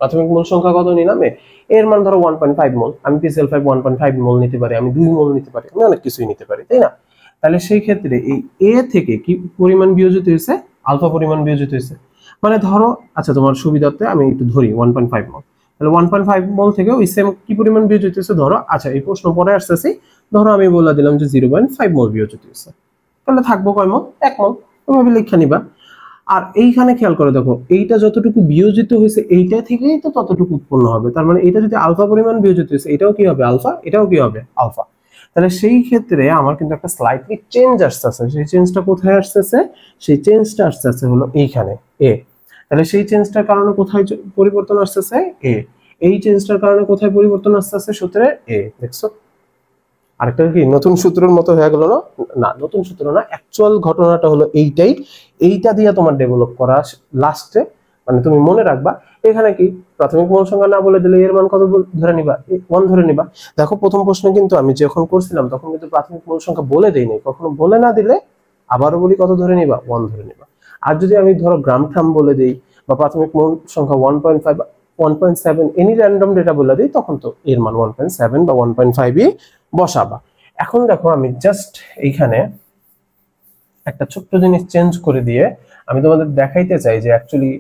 প্রাথমিক মোল সংখ্যা কত নিলাম এ, এর মান ধরো 1.5 মোল। আমি PCl5 1.5 মোল নিতে পারি, আমি 2 মোল নিতে পারি, আমি অনেক কিছুই নিতে পারি, তাই না? তাহলে সেই ক্ষেত্রে এই এ থেকে কি পরিমাণ বিয়োজিত হয়েছে? আলফা পরিমাণ বিয়োজিত হয়েছে। মানে ধরো আচ্ছা তোমার সুবিধার্থে আমি একটু ধরি 1.5 মোল। তাহলে 1.5 মোল থেকে ওই সেম কি পরিমাণ বিয়োজিত হয়েছে ধরো, আচ্ছা এই প্রশ্ন পরে আসতেছি, ধরো আমি বলে দিলাম যে 0.5 মোল বিয়োজিত হয়েছে। তাহলে থাকবো কয় মোল? 1 মোল। ওইভাবে লিখে নিবা। আর এইখানে খেয়াল করে দেখো এইটা যতটুকু বিয়োজিত হয়েছে এইটা থেকেই তো ততটুকু উৎপন্ন হবে। তার মানে এটা যদি আলফা পরিমাণ বিয়োজিত হয়েছে এটাও কি হবে? আলফা। এটাও কি হবে? আলফা। তাহলে সেই ক্ষেত্রে আমার কিন্তু একটা স্লাইটলি চেঞ্জ আসতেছে। সেই চেঞ্জটা কোথায় আসতেছে? সেই চেঞ্জটা আসতেছে হলো এইখানে এ। তাহলে সেই চেঞ্জটার কারণে কোথায় পরিবর্তন আসতেছে? এ। এই চেঞ্জটার কারণে কোথায় পরিবর্তন আসতেছে? সূত্রে এ। দেখছো আরেকটা কি নতুন সূত্রের মতো হয়ে গেল না? না, নতুন সূত্র না, অ্যাকচুয়াল ঘটনাটা হলো এইটাই। এইটা দিয়ে তোমার ডেভেলপ করা লাস্টে মানে তুমি মনে রাখবা এখানে কি প্রাথমিক মূল সংখ্যা না বলে দিলে এর মান কত ধরে নিবা? 1 ধরে নিবা। দেখো প্রথম প্রশ্নে কিন্তু আমি যখন করছিলাম তখন কিন্তু প্রাথমিক মূল সংখ্যা বলে দেই নাই, কখনো বলে না দিলে আবারও বলি কত ধরে নিবা? 1 ধরে নিবা। আর যদি আমি ধরো গ্রাম ঠাম বলে দেই বা প্রাথমিক মূল সংখ্যা 1.5 1.7 এনি র্যান্ডম ডেটা বলে দিই, তখন তো এর মান 1.7 বা 1.5ই বসাবা। এখন দেখো আমি জাস্ট এইখানে একটা ছোট্ট জিনিস চেঞ্জ করে দিয়ে আমি তোমাদের দেখাইতে চাই যে অ্যাকচুয়ালি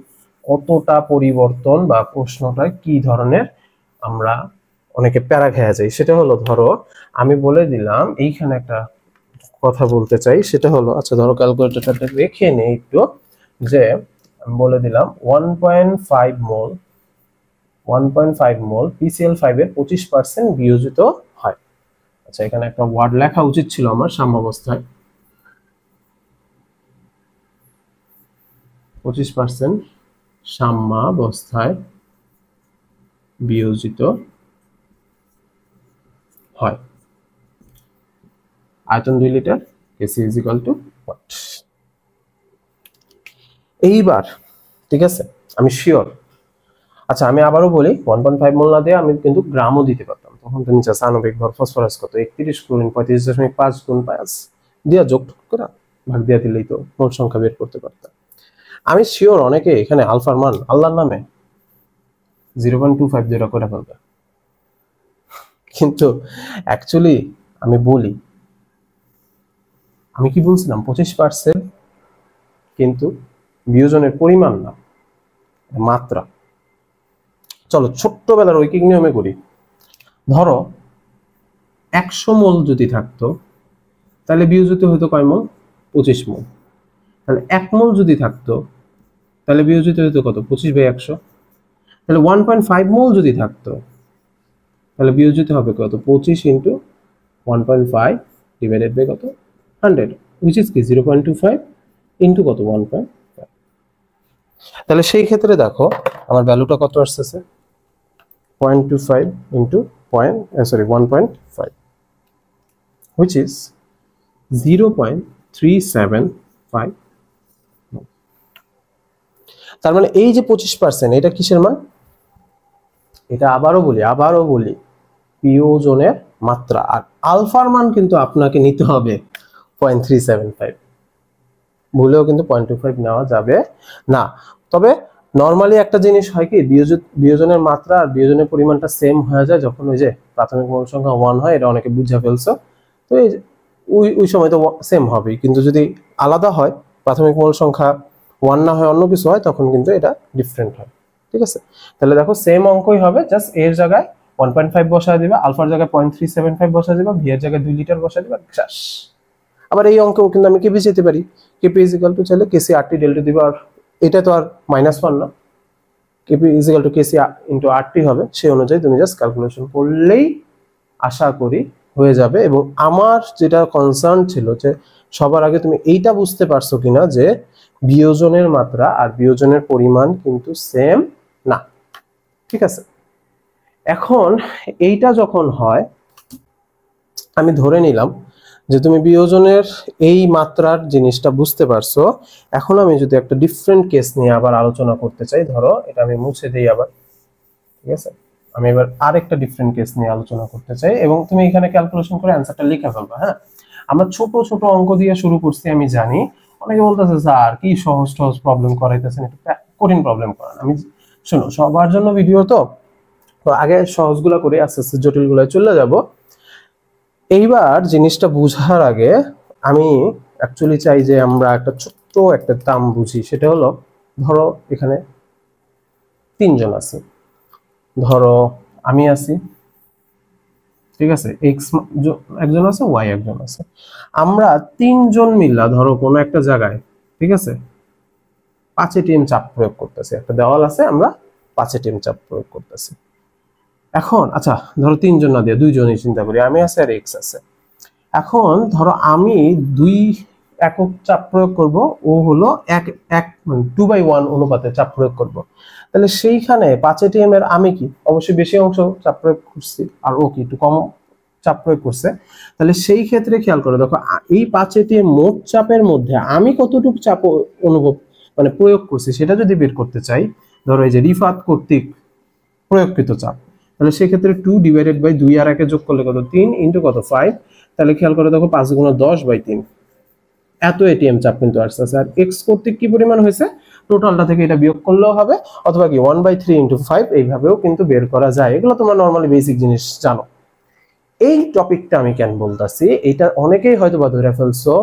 কতটা পরিবর্তন বা প্রশ্নটা কি ধরনের আমরা অনেকে প্যারা খেয়ে যাই। সেটা হলো ধরো আমি বলে দিলাম এইখানে একটা কথা বলতে চাই, সেটা হলো আচ্ছা ধরো ক্যালকুলেটরটা রেখে নেই একটু, যে আমি বলে দিলাম 1.5 মোল PCl5 এর 25% বিয়োজিত হয়। আচ্ছা এখানে একটা ওয়ার্ড লেখা উচিত ছিল আমার, সাম্যাবস্থায় 25% সাম্যাবস্থায় বিয়োজিত হয়। আয়তন 2 litre, KC is equal to what. এইবার ঠিক আছে আমি শিওর। আচ্ছা আমি আবারও বলি 1.5 মোল না দিয়ে আমি কিন্তু গ্রামও দিতে পারতাম, তখন তো নিচে আণবিক ভর ফসফরাস কত 31 গুণ 35.5 গুণ 5 দিয়া যোগ করে ভাগ দিয়া দিলেই তো মোল সংখ্যা বের করতে পারতাম। আমি শিওর অনেকে এখানে আলফার মান আল্লাহর নামে 0.25 দিয়ে করে ফেলবে, কিন্তু অ্যাকচুয়ালি আমি বলি আমি কি বলছিলাম 25% কিন্তু বিয়োজনের পরিমাণ না, মাত্রা। চলো ছোট্টবেলার ঐকিক নিয়মে করি। ধরো 100 মোল যদি থাকতো তাহলে বিয়োজিত হতো কয় মোল? 25 মোল। তাহলে 1 মোল যদি থাকতো তাহলে বিয়োজিত হতো কত 25/100। তাহলে 1.5 মোল যদি থাকতো তাহলে বিয়োজিত হবে কত 25 ইন্টু 1.5 ডিভাইডেড বাই কত 100 which is কি 0.25 ইন্টু কত 1.5। তাহলে সেই ক্ষেত্রে দেখো আমার ভ্যালুটা কত আসছে 0.25 ইন্টু 1.5 which is 0.375। তার মানে এই যে 25% এটা কিসের মান? এটা আবারও বলি বিয়োজনের মাত্রা, আর আলফার মান কিন্তু আপনাকে নিতে হবে 0.375, ভুলেও কিন্তু 0.25 নেওয়া যাবে না। তবে নরমালি একটা জিনিস হয় কি বিয়োজনের মাত্রা আর বিয়োজনের পরিমাণটা সেম হয়ে যায় যখন ওই যে প্রাথমিক মোল সংখ্যা 1 হয়, এটা অনেকে বুঝা ফেলছো, তো এই ওই সময় তো সেম হবেই, কিন্তু যদি আলাদা হয় প্রাথমিক মোল সংখ্যা 1 না হয় অন্য কিছু হয় তখন কিন্তু এটা ডিফারেন্ট হয়। ঠিক আছে, তাহলে দেখো সেম অঙ্কই হবে, জাস্ট এর জায়গায় 1.5 বসায় দিবা, আলফার জায়গায় 0.375 বসায় দিবা, ভি এর জায়গায় 2 লিটার বসায় দিবা, শেষ। আবার এই অঙ্কেও কিন্তু আমি কেপি যেতে পারি, কেপি ইজ ইকুয়াল টু চাইলে কেসি আরটি ডেল্টা দিবা, আর এটা তো আর -1 না, KP is equal to KC into RT হবে, সেই অনুযায়ী তুমি জাস্ট ক্যালকুলেশন করলেই আশা করি হয়ে যাবে। এবং আমার যেটা কনসার্ন ছিল যে সবার আগে তুমি এইটা বুঝতে পারছো কিনা যে বিয়োজনের মাত্রা আর বিয়োজনের পরিমাণ কিন্তু সেম না। ঠিক আছে, এখন এইটা যখন হয় আমি ধরে নিলাম যে তুমি বিয়োজনের এই মাত্রার জিনিসটা বুঝতে পারছো। এখন আমি যদি একটা ডিফারেন্ট কেস নিয়ে আবার আলোচনা করতে চাই, ধরো এটা আমি মুছে দেই আবার। ঠিক আছে, আমি এবার আরেকটা ডিফারেন্ট কেস নিয়ে আলোচনা করতে চাই এবং তুমি এখানে ক্যালকুলেশন করে অ্যানসারটা লিখে ফেলবা। হ্যাঁ, আমরা ছোট ছোট অঙ্ক দিয়ে শুরু করছি, আমি জানি অনেকে বলতেছে স্যার কি সহজ সহজ প্রবলেম করাইতেছেন, একটু কঠিন প্রবলেম করান। আমি শোনো, সবার জন্য ভিডিও তো আগে সহজগুলা করে আস্তে আস্তে জটিলগুলায় চলে যাব। এইবার জিনিসটা বুঝার আগে আমি অ্যাকচুয়ালি চাই যে আমরা একটা ছোট্ট একটা টার্ম বুঝি, সেটা হলো ধরো এখানে 3 জন আছে, ধরো আমি আছি, ঠিক আছে, এক্স একজন আছে, ওয়াই একজন আছে, আমরা 3 জন মিল্লা ধরো কোনো একটা জায়গায়, ঠিক আছে, 5 এটিএম চাপ প্রয়োগ করতেছি, একটা দেওয়াল আছে, আমরা 5 এটিএম চাপ প্রয়োগ করতেছি। এখন আচ্ছা ধরো 3 জন না দিয়ে 2 জনই চিন্তা করি, আমি আছে আর এক্স আছে। এখন ধরো আমি 2 একক চাপ প্রয়োগ করব, ও হলো এক 2/1 অনুপাতে চাপ প্রয়োগ করব। তাহলে সেইখানে 5 এটিএম এর আমি কি অবশ্যই বেশি অংশ চাপ প্রয়োগ করছি, আর ও কি একটু কম চাপ প্রয়োগ করছে। তাহলে সেই ক্ষেত্রে খেয়াল করে দেখো এই 5 এটিএম মোট চাপের মধ্যে আমি কতটুকু চাপ অনুভব প্রয়োগ করছি সেটা যদি বের করতে চাই, ধরো এই যে রিফাত কর্তৃক প্রয়োগকৃত চাপ, তাহলে সেক্ষেত্রে 2 ডিভাইডেড বাই 2 আর 1 যোগ করলে কত 3 ইন্টু কত 5। তাহলে খেয়াল করে দেখো 5 গুণ 10/3 এত এটিএম চাপ কিন্তু আসছে। আর এক্স কর্তৃক কি পরিমাণ হয়েছে টোটালটা থেকে এটা বিয়োগ করলেও হবে, অথবা কি 1/3 ইন্টু 5 এইভাবেও কিন্তু বের করা যায়। এগুলো তোমরা নর্মালি বেসিক জিনিস জানো। এই টপিকটা আমি কেন বলতাছি, এটা অনেকেই হয়তো বা ধরে ফেলছো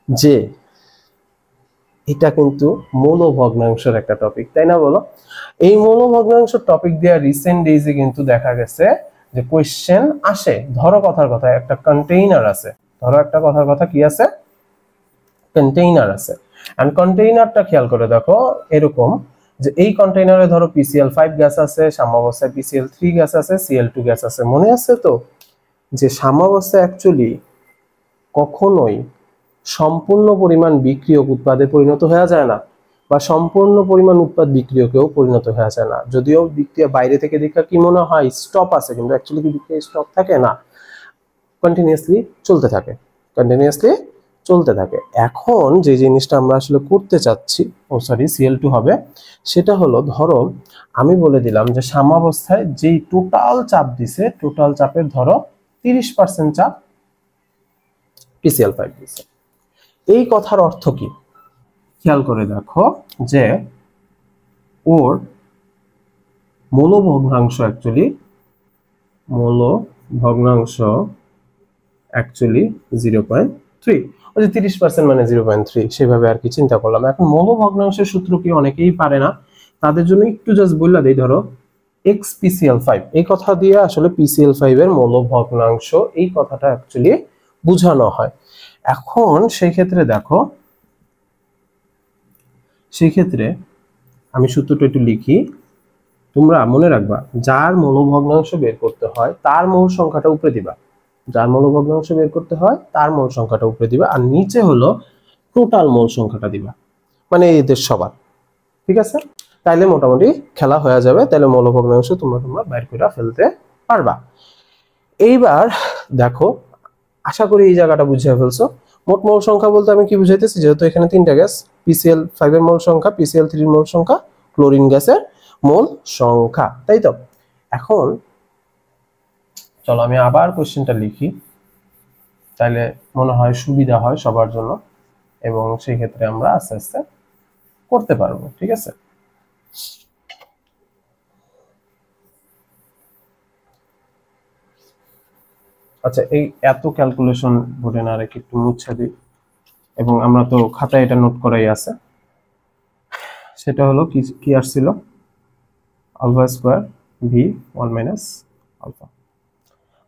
যে এটা কিন্তু মৌল ভগ্নাংশের একটা টপিক, তাই না বলো? এই মৌল ভগ্নাংশ টপিক দিয়ে রিসেন্ট ডেজে কিন্তু দেখা গেছে যে কোয়েশ্চেন আসে। ধরো কথার কথা একটা কন্টেইনার আছে, ধরো একটা কথার কথা কি আছে, কন্টেইনার আছে, এন্ড কন্টেইনারটা খেয়াল করে দেখো এরকম যে এই কন্টেইনারে ধরো PCl5 গ্যাস আছে, সাম্যাবস্থায় PCl3 গ্যাস আছে, Cl2 গ্যাস আছে। মনে আছে তো যে সাম্যাবস্থায় অ্যাকচুয়ালি কখনোই সম্পূর্ণ পরিমাণ বিক্রিয়ক উৎপাদে পরিণত হয়ে যায় না, বা সম্পূর্ণ পরিমাণ উৎপাদ বিক্রিয়কেও পরিণত হয়ে যায় না। যদিও বিক্রিয়া বাইরে থেকে দেখা কি মনে হয় স্টপ আছে, কিন্তু অ্যাকচুয়ালি কি বিক্রিয়া স্টপ থাকে না, কন্টিনিউয়াসলি চলতে থাকে, কন্টিনিউয়াসলি চলতে থাকে। এখন যে জিনিসটা আমরা আসলে করতে চাচ্ছি, Cl2 হবে, সেটা হলো ধরো আমি বলে দিলাম যে সাম্যাবস্থায় যেই টোটাল চাপ দিছে, টোটাল চাপের ধরো 30% চাপ PCl5 দিছে। এই কথার অর্থ কি খেয়াল করে দেখো যে ওর মৌল ভগ্নাংশ অ্যাকচুয়ালি 0.3, ওই যে 30% মানে 0.3, সেভাবে আর কি চিন্তা করলাম। এখন মৌল ভগ্নাংশের সূত্র কি অনেকেই পারে না, তাদের জন্য একটু জাস্ট বললা দেই, ধরো x PCl5, এই কথা দিয়ে আসলে PCl5 এর মৌল ভগ্নাংশ এই কথাটা অ্যাকচুয়ালি বোঝানো হয়। এখন সেই ক্ষেত্রে দেখো, সেই ক্ষেত্রে আমি সূত্রটা একটু লিখি, তোমরা মনে রাখবা যার মৌলভগ্নাংশ বের করতে হয় তার মৌল সংখ্যাটা উপরে দিবা, যার মৌলভগ্নাংশ বের করতে হয় তার মৌল সংখ্যাটা উপরে দিবা, আর নিচে হলো টোটাল মৌল সংখ্যাটা দিবা, মানে এদের সবার। ঠিক আছে, তাইলে মোটামুটি খেলা হয়ে যাবে, তাহলে মৌলভগ্নাংশ তোমরা বাইর করে ফেলতে পারবা। এইবার দেখো, আশা করি এই জায়গাটা বুঝিয়ে ফেলছো। মোট মৌল সংখ্যা বলতে আমি কি বুঝাইতেছি, যেহেতু এখানে তিনটা গ্যাস, PCl5 এর মৌল সংখ্যা, PCl3 এর মৌল সংখ্যা, ক্লোরিন গ্যাসের মৌল সংখ্যা, তাই তো। এখন চলো আমি আবার কোশ্চেনটা লিখি, তাহলে মনে হয় সুবিধা হয় সবার জন্য, এবং সেই ক্ষেত্রে আমরা আস্তে আস্তে করতে পারবো। ঠিক আছে, আচ্ছা এই এত ক্যালকুলেশন বোর্ডে না রেখে একটু মুছে দিই, এবং আমরা তো খাতায় এটা নোট করাই আছে। সেটা হলো কি কি আসছিল, alpha square V 1 minus alpha.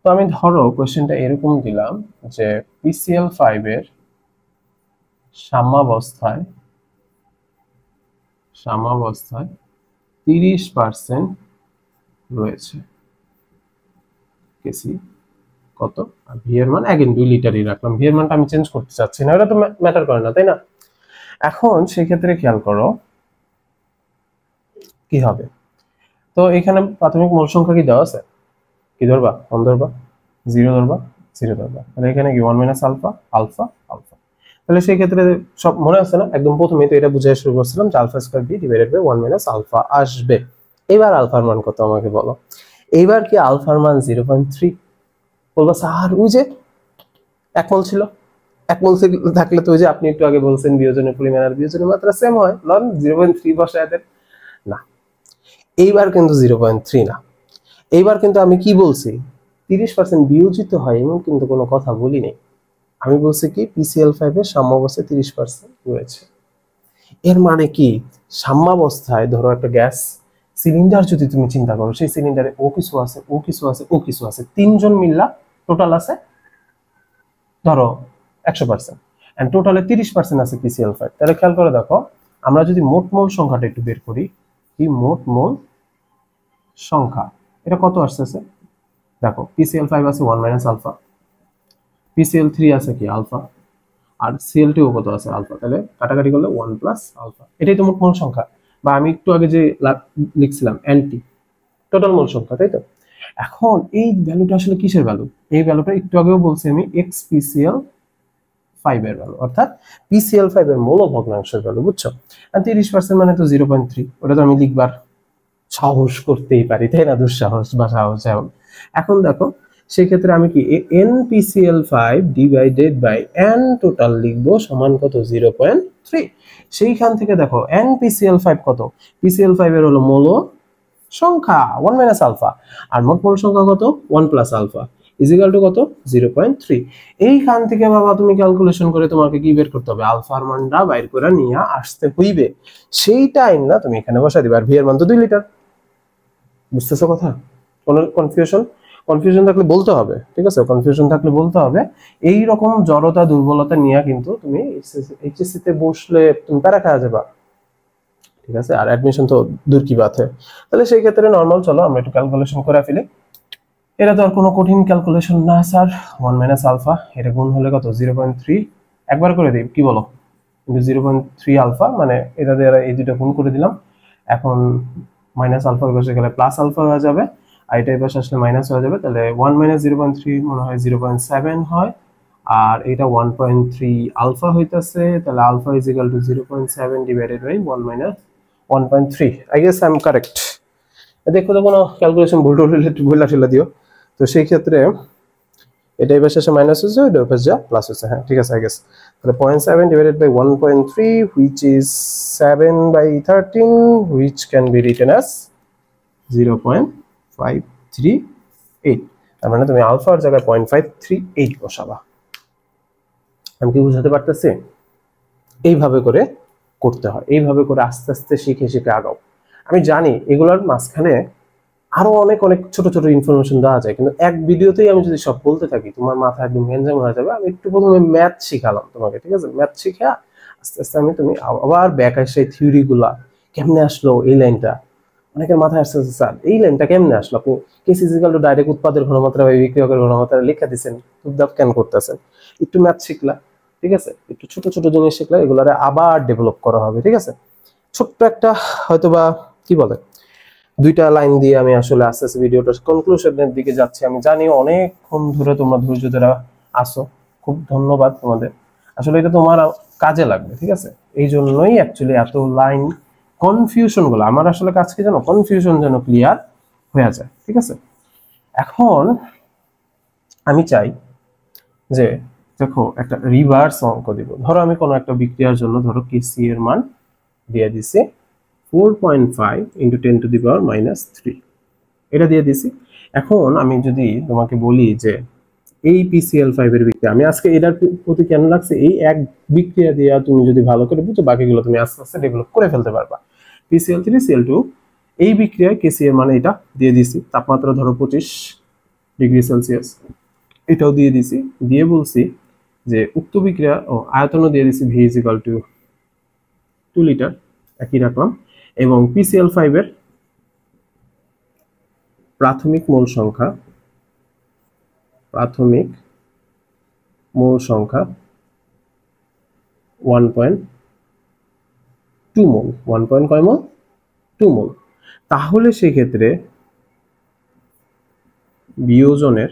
তো আমি ধরো কোশ্চেনটা এরকম দিলাম যে PCl5 এর সাম্যাবস্থায় 30% রয়েছে কেসি কত, আর ভি এর মান अगेन 2 লিটারই রাখলাম, ভি এর মানটা আমি চেঞ্জ করতে চাচ্ছি না, এটা তো ম্যাটার করে না, তাই না। এখন সেই ক্ষেত্রে খেয়াল করো কি হবে। তো এখানে প্রাথমিক মোল সংখ্যা কি দেওয়া আছে, কি ধরবা, 1 ধরবা, 0 ধরবা, 0 ধরবা, তাহলে এখানে কি 1 মাইনাস আলফা আলফা আলফা। তাহলে সেই ক্ষেত্রে সব মনে আছে না, একদম প্রথমেই তো এটা বুঝাই শুরু করছিলাম যে alpha square V divided by 1 minus alpha আসবে। এবার আলফার মান কত আমাকে বলো। এইবার কি আলফার মান 0.3, বলবা স্যার ওই যে 1 মোল ছিল, 1 মোল থাকলে তো ওই যে আপনি একটু আগে বলছেন বিয়োজনের পরিমাণ আর বিয়োজনের মাত্রা সেম হয়, লন 0.3 বসায় দেন। না, এইবার কিন্তু 0.3 না, এইবার কিন্তু আমি কি বলছি 30% বিয়োজিত হয় এমন কিন্তু কোনো কথা বলি নাই। আমি বলছি কি PCl5 এর সাম্যাবস্থায় 30% রয়েছে। এর মানে কি, সাম্যাবস্থায় ধরো একটা গ্যাস সিলিন্ডার যদি তুমি চিন্তা করো, সেই সিলিন্ডারে ও কিছু আছে, ও কিছু আছে, ও কিছু আছে, তিনজন মিল্লা টোটাল আছে ধরো 100%, এন্ড টোটালে 30% আছে PCl5। তাহলে খেয়াল করে দেখো, আমরা যদি মোট মোল সংখ্যাটা একটু বের করি, কি মোট মোল সংখ্যা এটা কত আসছে, দেখো PCl5 আছে 1 মাইনাস আলফা, PCl3 আছে কি আলফা, আর Cl2 কত আছে আলফা, তাহলে কাটাকাটি করলে 1 প্লাস আলফা, এটাই তো মোট মোল সংখ্যা, বা আমি একটু আগে যে লিখছিলাম অ্যান্টি টোটাল মোল সংখ্যা, তাই তো। এখন এই ভ্যালুটা আসলে কিসের ভ্যালু, এই ভ্যালুটা একটু আগেও বলছি আমি XPCl5 এর ভ্যালু, অর্থাৎ PCl5 এর মৌল ভগ্নাংশের ভ্যালু, বুঝছো। আর 30% মানে তো 0.3, ওটা তো আমি লিখবার সাহস করতেই পারি, তাই না, দুঃসাহস বা সাহস যেমন। এখন দেখো সেই ক্ষেত্রে আমি কি NPCl5 divided by n total লিখবো সমান কত 0.3। সেইখান থেকে দেখো NPCl5 কত, PCl5 এর হলো মৌল সংখ্যা 1 মাইনাস আলফা, আর মোট মৌল সংখ্যা কত 1 প্লাস আলফা ইজিক্যাল টু কত 0.3। এইখান থেকে বাবা তুমি ক্যালকুলেশন করে তোমাকে কি বের করতে হবে, আলফার মানটা বাইর করে নিয়ে আসতে হইবে, সেই টাইম না তুমি এখানে বসাই দিবা, আর ভি এর মান তো 2 লিটার। বুঝতেছো কথা, কোনো কনফিউশন থাকলে বলতে হবে, ঠিক আছে, কনফিউশন থাকলে বলতে হবে। এই রকম জড়তা দুর্বলতা নিয়ে কিন্তু তুমি এইচএসসি তে বসলে তুমি প্যারা খাওয়া যাবা, ঠিক আছে, আর অ্যাডমিশন তো দূর কি বাত হয়। তাহলে সেই ক্ষেত্রে নরমাল চলো আমরা একটু ক্যালকুলেশন করে ফেলি। এটা তো আর কোনো কঠিন ক্যালকুলেশন না স্যার, 1 মাইনাস আলফা এটা গুণ হলে কত 0.3, একবার করে দিই কি বলো, কিন্তু 0.3 আলফা, মানে এটা দিয়ে এই দুটো গুণ করে দিলাম। এখন মাইনাস আলফা বসে গেলে প্লাস আলফা হয়ে যাবে, আর এটা এবার আসলে মাইনাস হয়ে যাবে, তাহলে 1 মাইনাস 0.3 মনে হয় 0.7 হয়, আর এটা 1.3 আলফা হইতাছে, তাহলে alpha is equal to 0.7 divided by 1 minus 1.3। I guess I am correct. দেখো তো কোনো ক্যালকুলেশন ভুল ঠেলা দিও। তো সেই ক্ষেত্রে এটা এবার শেষে মাইনাস হচ্ছে, ওইটা এবার যা প্লাস হচ্ছে, হ্যাঁ ঠিক আছে আই গেস। তাহলে 0.7 divided by 1.3 which is 7/13 which can be written as 0.538। তার মানে তুমি আলফার জায়গায় 0.538 বসাবা। আমি কি বুঝাতে পারতেছি, এইভাবে করে করতে হয়, এইভাবে করে আস্তে আস্তে শিখে শিখে আগাও। আমি জানি এগুলোর মাঝখানে আরো অনেক অনেক ছোট ছোট ইনফরমেশন দেওয়া যায়, কিন্তু এক ভিডিওতেই আমি যদি সব বলতে থাকি তোমার মাথা একদম গ্যাঞ্জাম হয়ে যাবে। আমি একটু প্রথমে ম্যাথ শিখালাম তোমাকে, ঠিক আছে, ম্যাথ শিখা আস্তে আস্তে তুমি আবার ব্যাক আসে থিওরি গুলা কেমনে আসলো এই লাইনটা, অনেকের মাথায় আসছে স্যার এই লাইনটা কেমনে আসলো, আপনি কেসি ইজ ইকুয়াল টু ডাইরেক্ট উৎপাদের ঘনমাত্রা বা বিক্রিয়কের ঘনমাত্রা লিখে দিচ্ছেন, টুকটাক কেন করতেছেন? একটু ম্যাথ শিখলা, ঠিক আছে, একটু ছোট ছোট জিনিস শিখলা, এগুলারে আবার ডেভেলপ করা হবে, ঠিক আছে। ছোট্ট একটা হয়তোবা কি বলে 2টা লাইন দিয়ে আমি আসলে আস্তে আস্তে ভিডিওটা কনক্লুশনের দিকে যাচ্ছি। আমি জানি অনেকক্ষণ ধরে তোমরা ধৈর্য ধরে আসো, খুব ধন্যবাদ তোমাদের। আসলে এটা তোমার কাজে লাগবে, ঠিক আছে। এই জন্যই অ্যাকচুয়ালি এত লাইন কনফিউশন গুলো আমার আসলে কাজ কি জানো, কনফিউশন যেন ক্লিয়ার হয়ে যায়, ঠিক আছে। এখন আমি চাই যে দেখো একটা রিভার্স অঙ্ক দিব। ধরো আমি কোনো একটা বিক্রিয়ার জন্য ধরো কেসি এর মান দিয়ে দিছি 4.5 × 10⁻³ এটা দিয়ে দিছি। এখন আমি যদি তোমাকে বলি যে এই PCl5 এর বিক্রিয়া, আমি আজকে এটার প্রতি কেন লাগছে, এই এক বিক্রিয়া দিয়ে তুমি যদি ভালো করে বুঝো বাকিগুলো তুমি আস্তে আস্তে ডেভেলপ করে ফেলতে পারবা। PCl3Cl2 এই বিক্রিয়ায় কেসি এর মানে এটা দিয়ে দিছি, তাপমাত্রা ধরো 25°C, এটাও দিয়ে দিছি, দিয়ে বলছি যে উক্ত বিক্রিয়া আয়তনও দিয়ে দিছি V = 2 লিটার, একই রাখলাম। এবং PCl5 এর প্রাথমিক মোল সংখ্যা 1.2 মোল, 1 কয় মোল, 2 মোল। তাহলে সেক্ষেত্রে বিয়োজনের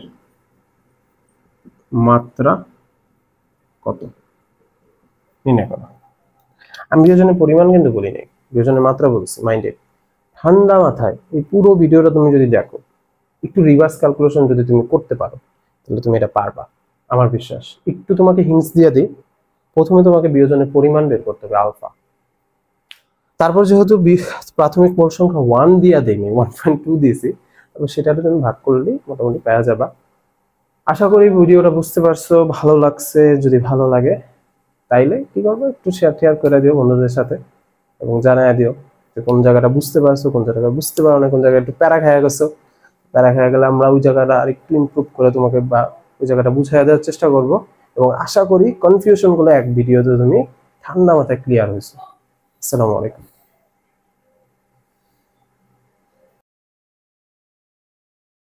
মাত্রা কত নির্ণয় করা। আমি বিয়োজনের পরিমাণ কিন্তু বলি নাই, বিয়োজনের মাত্রা বলছি। মাইন্ডেড, ঠান্ডা মাথায় এই পুরো ভিডিওটা তুমি যদি দেখো, একটু রিভার্স ক্যালকুলেশন যদি তুমি করতে পারো, তাহলে তুমি এটা পারবা, আমার বিশ্বাস। একটু তোমাকে হিন্টস দিয়ে দিই, প্রথমে তোমাকে বিয়োজনের পরিমাণ বের করতে হবে আলফা। তারপর যেহেতু প্রাথমিক মোল সংখ্যা 1 দিয়া দেয়নি, 1.2 দিয়েছি, তবে সেটাতে তুমি ভাগ করলেই মোটামুটি পেয়ে যাবা। আশা করি ভিডিওটা বুঝতে পারছো, ভালো লাগছে। যদি ভালো লাগে তাইলে কি করবো, একটু শেয়ার করে দিও বন্ধুদের সাথে, এবং জানাই দিও যে কোন জায়গাটা বুঝতে পারছো, কোন জায়গাটা বুঝতে পারো না, কোন জায়গায় একটু প্যারা খেয়ে গেছো। প্যারা খেয়ে গেলে আমরা ওই জায়গাটা আরেকটু ইমপ্রুভ করে তোমাকে বা ওই জায়গাটা বুঝাই দেওয়ার চেষ্টা করব, এবং আশা করি কনফিউশন গুলো এক ভিডিওতে তুমি ঠান্ডা মাথায় ক্লিয়ার হয়েছে। আসসালামু আলাইকুম।